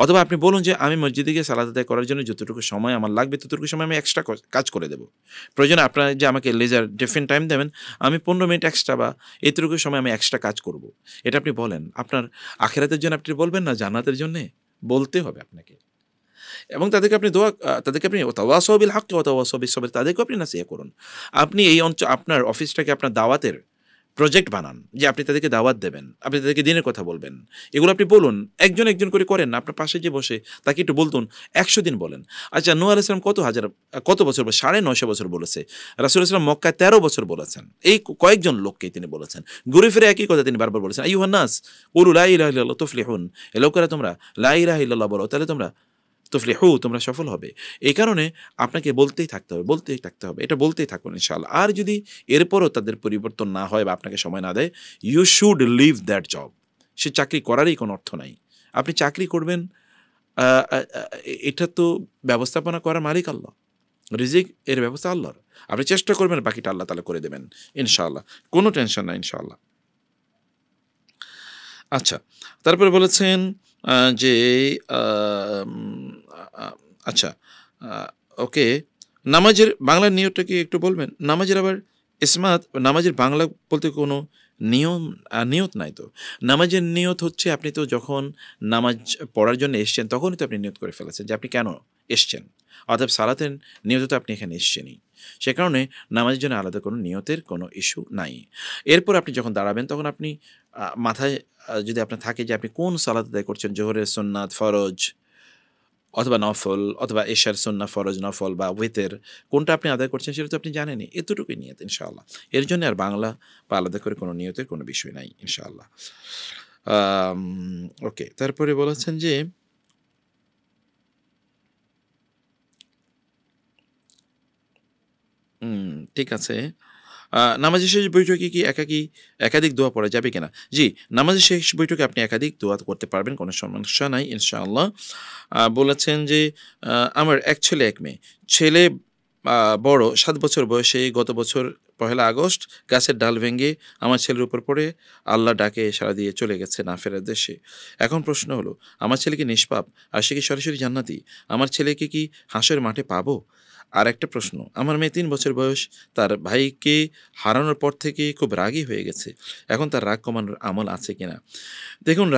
অথবা আপনি বলুন যে আমি মসজিদে গিয়ে সালাত আদায় করার জন্য যতটুকু সময় আমার লাগবে ততটুকু সময় আমি এক্সট্রা কাজ করে দেবো। প্রয়োজনে আপনারা যে আমাকে লেজার ডিফারেন্ট টাইম দেবেন, আমি ১৫ মিনিট এক্সট্রা বা এতটুকু সময় আমি এক্সট্রা কাজ করব। এটা আপনি বলেন। আপনার আখিরাতের জন্য আপনি বলবেন না, জান্নাতের জন্যে বলতে হবে আপনাকে। এবং তাদেরকে আপনি তাওয়াসাউ বিল হক ওয়া তাওয়াসাউ বিস সবর, তাদেরকে আপনি নাসিহা করুন। আপনি এই আপনার অফিসটাকে আপনার দাওয়াতের প্রজেক্ট বানান, যে আপনি তাদেরকে দাওয়াত দেবেন, আপনি তাদেরকে দিনের কথা বলবেন। এগুলো আপনি বলুন, একজন একজন করে করেন না। আপনার পাশে যে বসে তাকে একটু বলতুন, ১০০ দিন বলেন। আচ্ছা, নূহ আলাইহিস সালাম কত বছর? ৯৫০ বছর বলেছে। রাসূলুল্লাহ সাল্লাল্লাহু আলাইহি ওয়াসাল্লাম মক্কায় ১৩ বছর বলেছেন। এই কয়েকজন লোককে তিনি বলেছেন, ঘুরে ফিরে একই কথা তিনি বারবার বলেছেন, আইয়ুহান নাস কুলু লা ইলাহা ইল্লাল্লাহ তুফলিহুন। এ লোকেরা তোমরা লা ইলাহা ইল্লাল্লাহ বলো, তাহলে তোমরা তুফলিহু, তোমরা সফল হবে। এই কারণে আপনাকে বলতেই থাকতে হবে, এটা বলতেই থাকুন ইনশাআল্লাহ। আর যদি এরপরও তাদের পরিবর্তন না হয় বা আপনাকে সময় না দেয়, you should leave that job. সে চাকরি করারই কোনো অর্থ নাই। আপনি চাকরি করবেন, এটা তো ব্যবস্থাপনা করার মালিক আল্লাহ, রিজিক এর ব্যবস্থা আল্লাহর। আপনি চেষ্টা করবেন, বাকিটা আল্লাহ তাআলা করে দেবেন ইনশাআল্লাহ, কোনো টেনশন নাই ইনশাআল্লাহ। আচ্ছা, তারপরে বলেছেন যে আচ্ছা, ওকে, নামাজের বাংলার নিয়তটা কি একটু বলবেন? নামাজের আবার ইসমাত, নামাজের বাংলা বলতে কোনো নিয়ত নাই তো। নামাজের নিয়ত হচ্ছে আপনি তো যখন নামাজ পড়ার জন্য এসছেন তখনই তো আপনি নিয়ত করে ফেলেছেন যে আপনি কেন এসছেন। অর্থাৎ সালাতের নিয়ত তো আপনি এখানে এসছেনই, সে কারণে নামাজের জন্য আলাদা কোনো নিয়তের কোনো ইস্যু নাই। এরপর আপনি যখন দাঁড়াবেন তখন আপনি মাথায় যদি আপনার থাকে যে আপনি কোন সালাত আদায় করছেন, জোহরের সুন্নাত, ফরজ অথবা নফল, অথবা এশার সুন্নাহ, ফরজ, নফল বা ওয়েতের, কোনটা আপনি আদায় করছেন সেটা তো আপনি জানেনই। এতটুকুই নিয়ত ইনশাআল্লাহ। এর জন্য আর বাংলা বা আলাদা করে কোনো নিয়তের কোনো বিষয় নাই ইনশাআল্লাহ। ওকে, তারপরে বলেছেন যে ঠিক আছে, নামাজের শেষ বৈঠকে কি একাধিক দোয়া পড়া যাবে কিনা? জি, নামাজের শেষ বৈঠকে আপনি একাধিক দোয়া করতে পারবেন, কোনো সমস্যা নাই ইনশাআল্লাহ। বলেছেন যে আমার এক ছেলে এক মেয়ে। ছেলে বড় 7 বছর বয়সে গত বছর 1 আগস্ট গাছের ডাল ভেঙে আমার ছেলের উপর পড়ে আল্লাহ ডাকে সাড়া দিয়ে চলে গেছে না ফেরার দেশে। এখন প্রশ্ন হলো, আমার ছেলে কি নিষ্পাপ আর সে কি সরাসরি জান্নাতি? আমার ছেলেকে কি হাসরের মাঠে পাবো? আর একটা প্রশ্ন, আমার মেয়ে 3 বছর বয়স, তার ভাইকে হারানোর পর থেকে খুব রাগী হয়ে গেছে। এখন তার রাগ কমানোর আমল আছে কিনা? দেখুন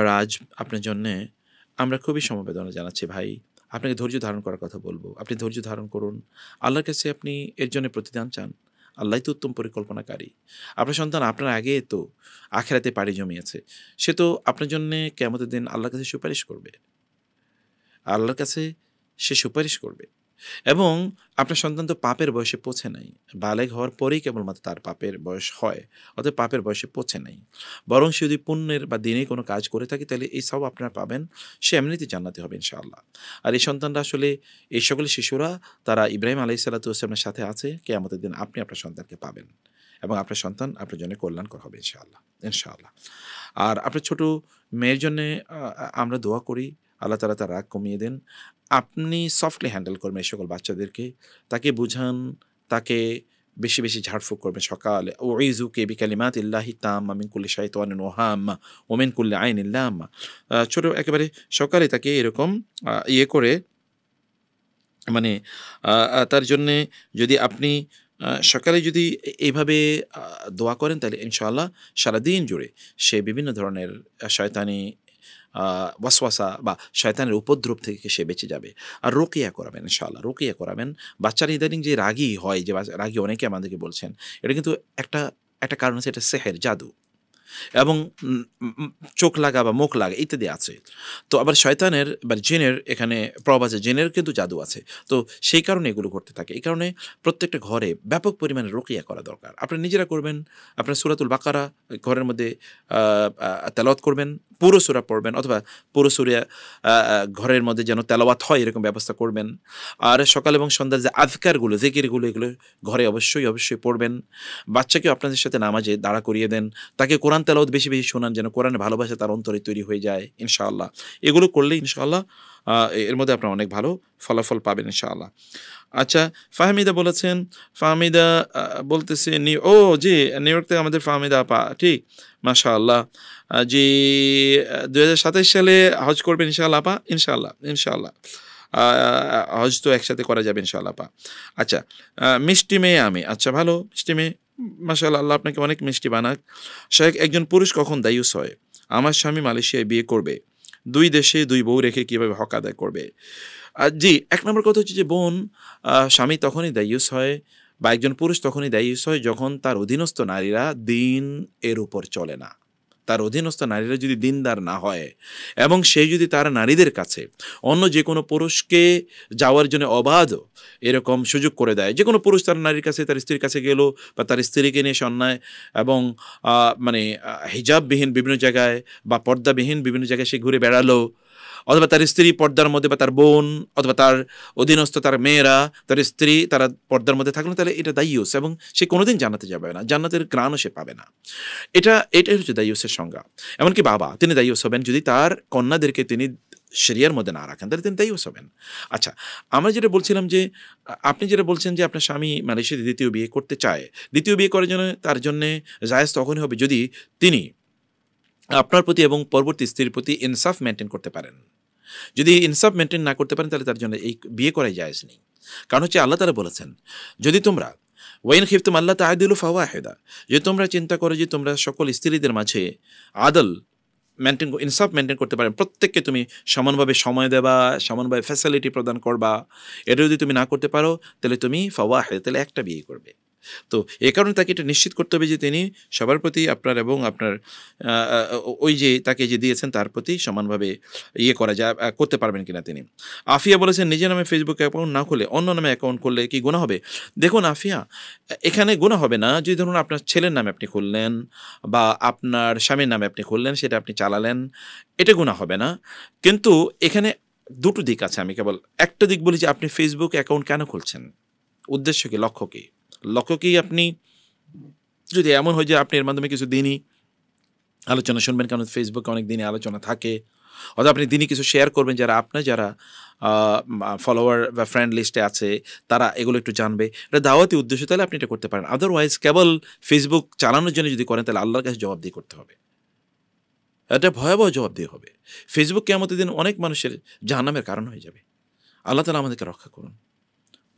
রাজ, আপনার জন্যে আমরা খুবই সমবেদনা জানাচ্ছি ভাই। আপনাকে ধৈর্য ধারণ করার কথা বলবো। আপনি ধৈর্য ধারণ করুন। আল্লাহর কাছে আপনি এর জন্য প্রতিদান চান। আল্লাহই তো উত্তম পরিকল্পনাকারী। আপনার সন্তান আপনার আগে তো আখিরাতে পাড়ি জমিয়েছে। সে তো আপনার জন্যে কিয়ামতের দিন আল্লাহর কাছে সুপারিশ করবে। আল্লাহর কাছে সে সুপারিশ করবে। এবং আপনার সন্তান তো পাপের বয়সে পৌঁছে নাই। বালেগ হওয়ার পরেই কেবলমাত্র তার পাপের বয়স হয়, অতএব পাপের বয়সে পৌঁছে নাই। বরং সে যদি পুণ্যের বা দিনে কোনো কাজ করে থাকে তাহলে এই সব আপনারা পাবেন, সে এমনিতে জান্নাতি হবে ইনশাআল্লাহ। আর এই সন্তানরা আসলে, এই সকল শিশুরা তারা ইব্রাহিম আলাইহিস সালাতু ওয়াস সালামের সাথে আছে, কিয়ামতের দিন আপনি আপনার সন্তানকে পাবেন এবং আপনার সন্তান আপনার জন্য কল্যাণকর হবে ইনশাআল্লাহ। আর আপনার ছোট মেয়ের জন্যে আমরা দোয়া করি, আল্লাহ তাআলা তার রাগ কমিয়ে দেন। আপনি সফটলি হ্যান্ডেল করবেন এই সকল বাচ্চাদেরকে, তাকে বুঝান, তাকে বেশি বেশি ঝাড়ফুঁক করবেন সকালে। উইযুকা বিকালিমাতিল্লাহি তাম্মা মিন কুল্লি শাইতানিন ওয়া হাম্মা ওয়া মিন কুল্লি আইনিন লাম্মা। ছোট একেবারে সকালে তাকে এরকম করে, মানে তার জন্যে যদি আপনি সকালে যদি এইভাবে দোয়া করেন তাহলে ইনশাআল্লাহ সারাদিন জুড়ে সে বিভিন্ন ধরনের শয়তানি ওয়াসওয়াসা বা শয়তানের উপদ্রব থেকে সে বেঁচে যাবে। আর রুকিয়া করাবেন ইনশাআল্লাহ, রুকিয়া করাবেন। বাচ্চারা ইদানিং যে রাগী হয়, যে রাগী অনেকে আমাদেরকে বলছেন, এটা কিন্তু একটা কারণ আছে, এটা সেহের, জাদু এবং চোখ লাগা বা মুখ লাগা ইত্যাদি আছে। তো আবার শয়তানের বা জিনের এখানে প্রভাব আছে, জিনের কিন্তু জাদু আছে। তো সেই কারণে এগুলো ঘটতে থাকে। এই কারণে প্রত্যেকটা ঘরে ব্যাপক পরিমাণে রুকিয়া করা দরকার। আপনারা নিজেরা করবেন, আপনারা সূরাতুল বাকারা ঘরের মধ্যে তেলাওয়াত করবেন, পুরো সূরা পড়বেন, অথবা পুরো সূরা ঘরের মধ্যে যেন তেলাওয়াত হয় এরকম ব্যবস্থা করবেন। আর সকাল এবং সন্ধ্যার যে আযকারগুলো, জিকিরগুলো, এগুলো ঘরে অবশ্যই পড়বেন। বাচ্চাকেও আপনাদের সাথে নামাজে দাঁড়া করিয়ে দেন, তাকে কোরআন তেলাওয়াত বেশি বেশি শোনান, যেন কোরআনের ভালোবাসা তার অন্তরে তৈরি হয়ে যায় ইনশাআল্লাহ। এগুলো করলে ইনশাআল্লাহ এর মধ্যে আপনারা অনেক ভালো ফলাফল পাবেন ইনশাআল্লাহ। আচ্ছা, ফাহমিদা বলেছেন, ফাহমিদা বলতেছে জি, নিউ ইয়র্ক থেকে আমাদের ফাহমিদা আপা, ঠিক, মাশাআল্লাহ। জি, 2027 সালে হজ করবেন ইনশাআল্লাহ আপা, ইনশাআল্লাহ হজ তো একসাথে করা যাবে ইনশাআল্লাহ আপা। আচ্ছা, মিষ্টি মেয়ে আমি, আচ্ছা ভালো, মিষ্টি মেয়ে, মাশাআল্লাহ, আল্লাহ আপনাকে অনেক মিষ্টি বানাক। শায়েখ, একজন পুরুষ কখন দায়ুস হয়? আমার স্বামী মালয়েশিয়ায় বিয়ে করবে, 2 দেশে 2 বউ রেখে কিভাবে হক আদায় করবে? জি, 1 নম্বর কথা হচ্ছে যে বোন, স্বামী তখনই দায়ুস হয় বা একজন পুরুষ তখনই দায়ুস হয় যখন তার অধীনস্থ নারীরা দিন এর উপর চলে না। তার অধীনস্থ নারীরা যদি দিনদার না হয় এবং সে যদি তার নারীদের কাছে অন্য যে কোনো পুরুষকে যাওয়ার জন্য অবাধ এরকম সুযোগ করে দেয়, যে কোনো পুরুষ তার নারীর কাছে, তার স্ত্রীর কাছে গেল, বা তার স্ত্রীকে নিয়ে অন্যায় এবং হিজাববিহীন বিভিন্ন জায়গায় বা পর্দাবিহীন বিভিন্ন জায়গায় সে ঘুরে বেড়ালো, অথবা তার স্ত্রী পর্দার মধ্যে, বা তার বোন অথবা তার অধীনস্থ তার মেয়েরা, তার স্ত্রী তারা পর্দার মধ্যে থাকলো, তাহলে এটা দায়ুস, এবং সে কোনোদিন জান্নাতে যাবে না, জান্নাতের ঘ্রাণও সে পাবে না। এটাই হচ্ছে দায়ুসের সংজ্ঞা। এমনকি বাবা, তিনি দায়ুস হবেন যদি তার কন্যাদেরকে তিনি শরিয়ার মধ্যে না রাখেন, তাহলে তিনি দায়ুস হবেন। আচ্ছা, আমরা যেটা বলছিলাম যে আপনি যেটা বলছেন যে আপনার স্বামী মালয়েশিয়াতে দ্বিতীয় বিয়ে করতে চায়, দ্বিতীয় বিয়ে করার জন্য তার জন্য জায়েজ তখনই হবে যদি তিনি আপনার প্রতি এবং পরবর্তী স্ত্রীর প্রতি ইনসাফ মেনটেন করতে পারেন। যদি ইনসাফ মেনটেন না করতে পারেন তাহলে তার জন্য এই বিয়ে করাই জায়েজ নেই। কারণ হচ্ছে আল্লাহ তাআলা বলেছেন, যদি তোমরা ওয়াইন খিফতুম আল্লাহ তা'দিলু ফাওয়াহিদা, যে তোমরা চিন্তা করো যে তোমরা সকল স্ত্রীদের মাঝে আদল ইনসাফ মেনটেন করতে পারেন, প্রত্যেককে তুমি সমানভাবে সময় দেবা, সমানভাবে ফ্যাসিলিটি প্রদান করবা, এটা যদি তুমি না করতে পারো তাহলে তুমি ফাওয়াহিদা, তাহলে একটা বিয়ে করবে। তো এই কারণে তাকে এটা নিশ্চিত করতে হবে যে তিনি সবার প্রতি আপনার এবং আপনার ওই যে তাকে যে দিয়েছেন তার প্রতি সমানভাবে করতে পারবেন কিনা তিনি। আফিয়া বলেছেন, নিজের নামে ফেসবুক অ্যাকাউন্ট না খুলে অন্য নামে অ্যাকাউন্ট করলে কি গুনাহ হবে? দেখুন আফিয়া, এখানে গুনাহ হবে না যদি ধরুন আপনার ছেলের নামে আপনি খুললেন বা আপনার স্বামীর নামে আপনি খুললেন, সেটা আপনি চালালেন, এটা গুনাহ হবে না। কিন্তু এখানে দুটো দিক আছে, আমি কেবল একটা দিক বলি যে আপনি ফেসবুক অ্যাকাউন্ট কেন খুলছেন, উদ্দেশ্য কি, লক্ষ্য কি? লক্ষ্য কি আপনি যদি এমন হয় যে আপনি এর মাধ্যমে কিছু দিনই আলোচনা শুনবেন, কারণ ফেসবুকে অনেক দিনই আলোচনা থাকে, অথবা আপনি দিনই কিছু শেয়ার করবেন যারা আপনার যারা ফলোয়ার বা ফ্রেন্ড লিস্টে আছে তারা এগুলো একটু জানবে, এটা দাওয়াতি উদ্দেশ্য, তাহলে আপনি এটা করতে পারেন। আদারওয়াইজ কেবল ফেসবুক চালানোর জন্য যদি করেন তাহলে আল্লাহর কাছে জবাবদিহি করতে হবে, এটা ভয়াবহ জবাবদিহি হবে। ফেসবুক কিয়ামতের দিন অনেক মানুষের জাহান্নামের কারণ হয়ে যাবে। আল্লাহ তাআলা আমাদেরকে রক্ষা করুন।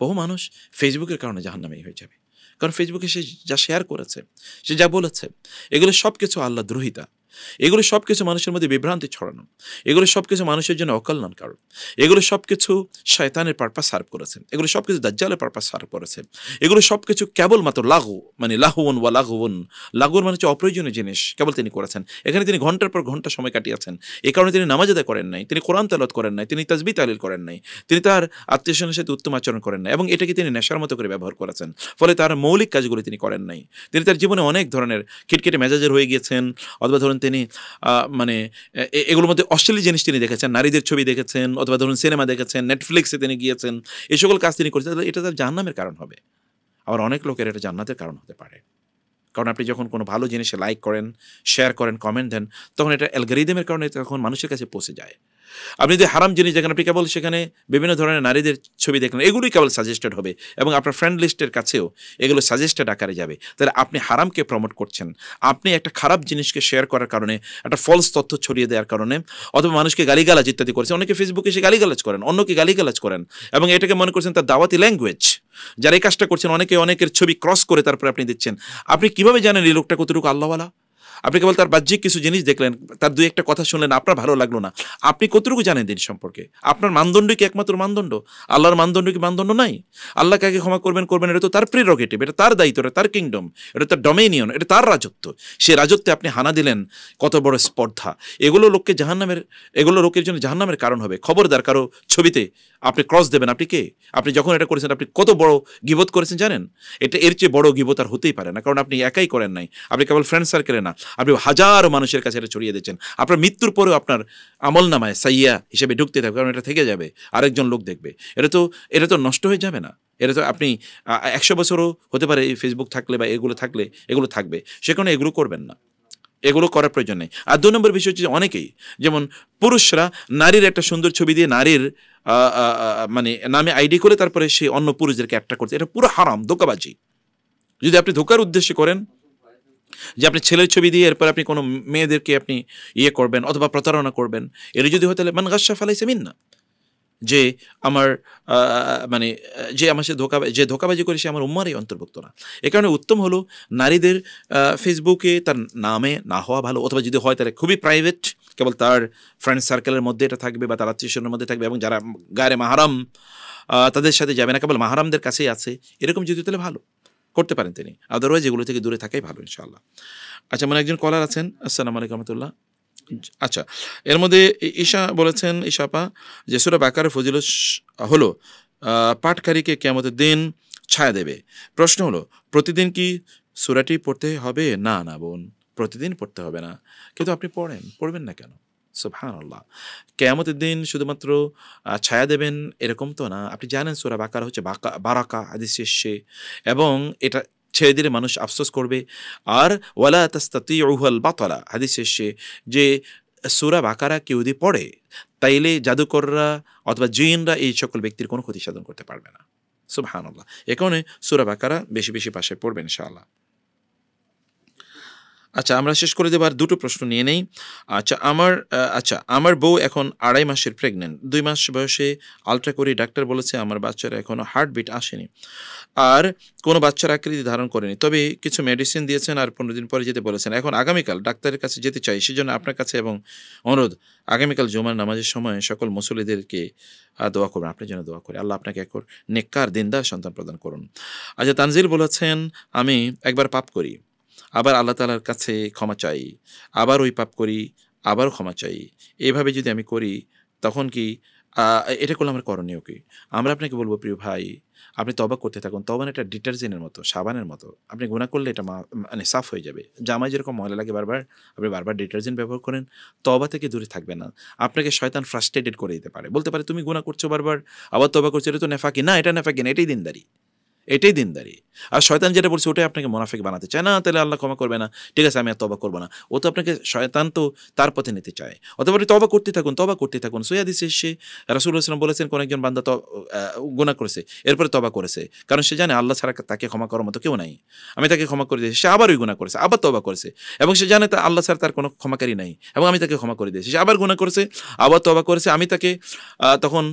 বহু মানুষ ফেসবুকের কারণে জাহান্নামেই হয়ে যাবে, কারণ ফেসবুকে সে যা শেয়ার করেছে, সে যা বলেছে, এগুলো সব কিছু আল্লাহ দ্রোহিতা, এগুলো সব কিছু মানুষের মধ্যে বিভ্রান্তি ছড়ানো, এগুলো সব কিছু মানুষের জন্য অকল্যাণ কারণ, এগুলো সব কিছু শয়তানের পারপাস সার্ভ করেছে, এগুলো সব কিছু দাজ্জালের পারপাস সার্ভ করেছে, এগুলো সব কিছু কেবলমাত্র লাগু, মানে লাহুন ওয়া লাগুন, লাগুর মানে হচ্ছে অপ্রয়োজনীয় জিনিস কেবল তিনি করেছেন। এখানে তিনি ঘন্টার পর ঘন্টা সময় কাটিয়েছেন, এই কারণে তিনি নামাজ আদায় করেন নাই, তিনি কোরআন তেলাওয়াত করেন নাই, তিনি তাসবিহ তাহলিল করেন নাই, তিনি তার আত্মীয়স্বজনের সাথে উত্তম আচরণ করেন নাই, এবং এটাকে তিনি নেশার মতো করে ব্যবহার করেছেন। ফলে তার মৌলিক কাজগুলো তিনি করেন নাই। তিনি তার জীবনে অনেক ধরনের খিটখিটে মেজাজের হয়ে গিয়েছেন, অথবা ধরুন তিনি মানে এগুলোর মধ্যে অশ্লীল জিনিস তিনি দেখেছেন, নারীদের ছবি দেখেছেন, অথবা ধরুন সিনেমা দেখেছেন, নেটফ্লিক্সে তিনি গিয়েছেন, এই সকল কাজ তিনি করেছেন, এটা তার জাহান্নামের কারণ হবে। আবার অনেক লোকের এটা জান্নাতের কারণ হতে পারে, কারণ আপনি যখন কোনো ভালো জিনিসে লাইক করেন, শেয়ার করেন, কমেন্ট দেন, তখন এটা অ্যালগরিদমের কারণে তখন মানুষের কাছে পৌঁছে যায়। আপনি যদি হারাম জিনিস দেখেন, আপনি কেবল সেখানে বিভিন্ন ধরনের নারীদের ছবি দেখলেন, এগুলোই কেবল সাজেস্টেড হবে, এবং আপনার ফ্রেন্ড লিস্টের কাছেও এগুলো সাজেস্টেড আকারে যাবে। তাহলে আপনি হারামকে প্রমোট করছেন, আপনি একটা খারাপ জিনিসকে শেয়ার করার কারণে, একটা ফলস তথ্য ছড়িয়ে দেওয়ার কারণে, অথবা মানুষকে গালিগালাজ ইত্যাদি করেছেন। অনেকে ফেসবুকে এসে গালিগালাজ করেন, অন্যকে গালিগালাজ করেন, এবং এটাকে মনে করছেন তার দাওয়াতি ল্যাঙ্গুয়েজ। যারা এই কাজটা করছেন, অনেকে অনেকের ছবি ক্রস করে তারপরে আপনি দিচ্ছেন। আপনি কিভাবে জানেন এই লোকটা কতটুকু আল্লাহওয়ালা? আপনি কেবল তার বাহ্যিক কিছু জিনিস দেখলেন, তার দুই একটা কথা শুনলেন, আপনার ভালো লাগলো না, আপনি কতটুকু জানেন দিন সম্পর্কে? আপনার মানদণ্ড কি একমাত্র মানদণ্ড? আল্লাহর মানদণ্ড কি মানদণ্ড নাই? আল্লাহ কাকে ক্ষমা করবেন করবেন, এটা তো তার প্রিরোগেটিভ, এটা তার দায়িত্ব, এটা তার কিংডম, এটা তার ডোমিনিয়ন, এটা তার রাজত্ব। সে রাজত্বে আপনি হানা দিলেন, কত বড় স্পর্ধা! এগুলো লোককে জাহান্নামের, এগুলো লোকের জন্য জাহান্নামের কারণ হবে। খবরদার কারো ছবিতে আপনি ক্রস দেবেন। আপনি কে? আপনি যখন এটা করেছেন, আপনি কত বড় গীবত করেছেন জানেন? এটা এর চেয়ে বড় গীবত আর হতেই পারে না, কারণ আপনি একাই করেন নাই, আপনি কেবল ফ্রেন্ড সার্কেলে না, আপনি হাজারো মানুষের কাছে এটা ছড়িয়ে দিচ্ছেন। আপনার মৃত্যুর পরেও আপনার আমল নামায় সাইয়া হিসেবে ঢুকতে থাকবে, কারণ এটা থেকে যাবে, আরেকজন লোক দেখবে। এটা তো নষ্ট হয়ে যাবে না? এটা তো আপনি 100 বছরও হতে পারে এই ফেসবুক থাকলে বা এগুলো থাকলে এগুলো থাকবে, সে কারণে এগুলো করবেন না, এগুলো করার প্রয়োজন নেই। আর 2 নম্বর বিষয় হচ্ছে, অনেকেই যেমন পুরুষরা নারীর একটা সুন্দর ছবি দিয়ে নারীর মানে নামে আইডি করে তারপরে সে অন্য পুরুষদেরকে অ্যাট্রাক্ট করছে, এটা পুরো হারাম, ধোঁকাবাজি। যদি আপনি ধোঁকার উদ্দেশ্যে করেন, যে আপনি ছেলের ছবি দিয়ে এরপর আপনি কোনো মেয়েদেরকে আপনি করবেন অথবা প্রতারণা করবেন, এর যদি হয় তাহলে মান গাশা ফালাইসা মিন্না, যে আমার মানে যে আমার সাথে যে ধোঁকাবাজি করে সে আমার উম্মারই অন্তর্ভুক্ত না। এ কারণে উত্তম হলো নারীদের ফেসবুকে তার নামে না হওয়া ভালো, অথবা যদি হয় তাহলে খুবই প্রাইভেট, কেবল তার ফ্রেন্ড সার্কেলের মধ্যে এটা থাকবে বা তার আত্মীয়স্বজনের মধ্যে থাকবে, এবং যারা গায়ে মাহারাম তাদের সাথে যাবে না, কেবল মাহারামদের কাছেই আছে, এরকম যদি তাহলে ভালো করতে পারেন তিনি। আদারওয়াইজ এগুলো থেকে দূরে থাকাই ভালো ইনশাআল্লাহ। আচ্ছা, মানে একজন কলার আছেন। আসসালামু আলাইকুম রহমতুল্লাহ। আচ্ছা, এর মধ্যে ঈশা বলেছেন, ঈশাপা, যে সূরা বাকারার ফজিলত হলো পাঠকারীকে কিয়ামতের দিন ছায়া দেবে। প্রশ্ন হলো, প্রতিদিন কি সূরাটি পড়তে হবে? না না বোন, প্রতিদিন পড়তে হবে না, কিন্তু আপনি পড়বেন না কেন? সুবহানাল্লাহ। কিয়ামতের দিন শুধুমাত্র ছায়া দেবেন এরকম তো না। আপনি জানেন সূরা বাকারা হচ্ছে বারাকা হাদিস এসেছে, এবং এটা ছেড়ে দিলে মানুষ আফসোস করবে। আর ওয়ালা তাস্তাতিউহুল বাতালা হাদিস এসেছে যে সূরা বাকারা কেউ যদি পড়ে তাইলে জাদুকররা অথবা জিনরা এই সকল ব্যক্তির কোনো ক্ষতি সাধন করতে পারবে না। সুবহানাল্লাহ। এ কারণে সূরা বাকারা বেশি বেশি পাশে পড়বেন ইনশাআল্লাহ। আচ্ছা, আমরা শেষ করে দেবার 2টো প্রশ্ন নিয়ে নেই। আমার বউ এখন 2.5 মাসের প্রেগনেন্ট। 2 মাস বয়সে আলট্রা করি, ডাক্তার বলেছে আমার বাচ্চার এখনো হার্টবিট আসেনি আর কোনো বাচ্চার আকৃতি ধারণ করেনি, তবে কিছু মেডিসিন দিয়েছেন আর 15 দিন পরে যেতে বলেছেন। এখন আগামীকাল ডাক্তারের কাছে যেতে চাই, সেজন্য আপনার কাছে এবং অনুরোধ, আগামীকাল জুমার নামাজের সময় সকল মুসল্লিদেরকে দোয়া করবেন, আপনার জন্য দোয়া করে আল্লাহ আপনাকে এক নেককার দিনদার সন্তান প্রদান করুন। আচ্ছা, তানজিল বলেছেন, আমি একবার পাপ করি, আবার আল্লাহ তাআলার কাছে ক্ষমা চাই, আবার ওই পাপ করি, আবার ক্ষমা চাই, এভাবে যদি আমি করি তখন কি এটা করলে আমার করণীয় কি? আমরা আপনাকে বলবো, প্রিয় ভাই, আপনি তওবা করতে থাকুন। তওবা এটা ডিটারজেন্টের মতো, সাবানের মতো। আপনি গুনাহ করলে এটা মানে সাফ হয়ে যাবে। জামায় যেরকম ময়লা লাগে বারবার, আপনি বারবার ডিটারজেন্ট ব্যবহার করেন, তওবা থেকে দূরে থাকবেন না। আপনাকে শয়তান ফ্রাস্ট্রেটেড করে দিতে পারে, বলতে পারে তুমি গুনাহ করছো বারবার, আবার তওবা করছো, এটা তো নেফাকি না, এটা নেফাকি না, এটাই দিনদারি, এটাই দিনদারি। আর শয়তান যেটা বলছে ওটাই আপনাকে মুনাফিক বানাতে চায়, না তাহলে আল্লাহ ক্ষমা করবে না, ঠিক আছে আমি আর তওবা করব না। ও তো আপনাকে, শয়তান তো তার পথে নিতে চায়। অথবা তওবা করতে থাকুন, তওবা করতে থাকুন। সহিহ হাদিসে এসেছে রাসূলুল্লাহ সাল্লাল্লাহু আলাইহি ওয়াসাল্লাম বলেছেন, কোন একজন বান্দা গুনাহ করেছে, এরপরে তওবা করেছে, কারণ সে জানে আল্লাহ ছাড়া তাকে ক্ষমা করার মতো কেউ নাই, আমি তাকে ক্ষমা করে দিয়েছি। সে আবার ওই গুনাহ করেছে, আবার তওবা করেছে, এবং সে জানে আল্লাহ ছাড়া তার কোনো ক্ষমাকারী নাই, এবং আমি তাকে ক্ষমা করে দিয়েছি। সে আবার গুনাহ করেছে, আবার তওবা করেছে, আমি তাকে তখন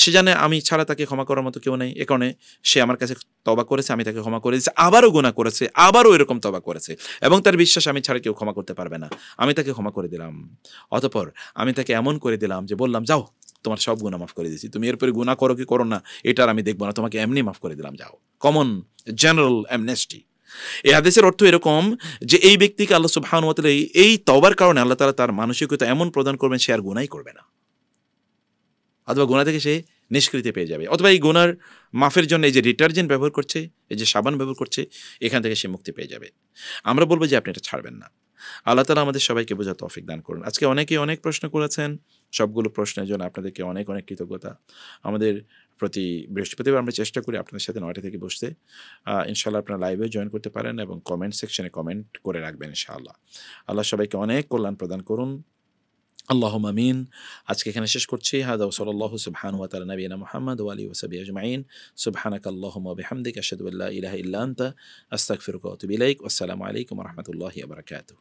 সে জানে আমি ছাড়া তাকে ক্ষমা করার মতো কেউ নেই, এ কারণে সে আমার কাছে তওবা করেছে, আমি তাকে ক্ষমা করে দিয়েছি। আবারও গুনাহ করেছে, আবারও এরকম তওবা করেছে, এবং তার বিশ্বাস আমি ছাড়া কেউ ক্ষমা করতে পারবে না, আমি তাকে ক্ষমা করে দিলাম। অতঃপর আমি তাকে এমন করে দিলাম যে বললাম, যাও তোমার সব গুনাহ মাফ করে দিয়েছি, তুমি এরপরে গুনাহ করো কি করো না এটার আমি দেখবো না, তোমাকে এমনি মাফ করে দিলাম, যাও। Common general amnesty. এই হাদিসের অর্থ এরকম যে এই ব্যক্তিকে আল্লাহ সুবহানাহু ওয়া তাআলা এই তওবার কারণে আল্লাহ তাআলা তার মানসিকতা এমন প্রদান করবেন সে আর গুনাহই করবে না, অথবা গুনাহ থেকে সে নিষ্কৃতি পেয়ে যাবে, অথবা এই গুনার মাফের জন্য এই যে ডিটারজেন্ট ব্যবহার করছে, এই যে সাবান ব্যবহার করছে, এখান থেকে সে মুক্তি পেয়ে যাবে। আমরা বলবো যে আপনি এটা ছাড়বেন না। আল্লাহ তাআলা আমাদের সবাইকে বোঝার তৌফিক দান করুন। আজকে অনেকেই অনেক প্রশ্ন করেছেন, সবগুলো প্রশ্নের জন্য আপনাদেরকে অনেক অনেক কৃতজ্ঞতা। আমাদের প্রতি বৃহস্পতিবার আমরা চেষ্টা করি আপনাদের সাথে 9টা থেকে বসতে। ইনশাআল্লাহ আপনারা লাইভে জয়েন করতে পারেন এবং কমেন্ট সেকশনে কমেন্ট করে রাখবেন ইনশাআল্লাহ। আল্লাহ সবাইকে অনেক কল্যাণ প্রদান করুন। আল্লাহুম্মা আমিন। আজকে এখানে শেষ করছি। হাদা ওয়া সাল্লাল্লাহু সুবহানাহু ওয়া তাআলা নবিয়ানা মুহাম্মদ ওয়া আলিহি ওয়া সাহবিহি আজমাইন। সুবহানাকাল্লাহুম্মা ওয়া বিহামদিকা আশহাদু আল্লা ইলাহা ইল্লা আনতা আস্তাগফিরুকা ওয়া আতুবু ইলাইক। ওয়াসসালামু আলাইকুম ওয়া রাহমাতুল্লাহি ওয়া বারাকাতুহু।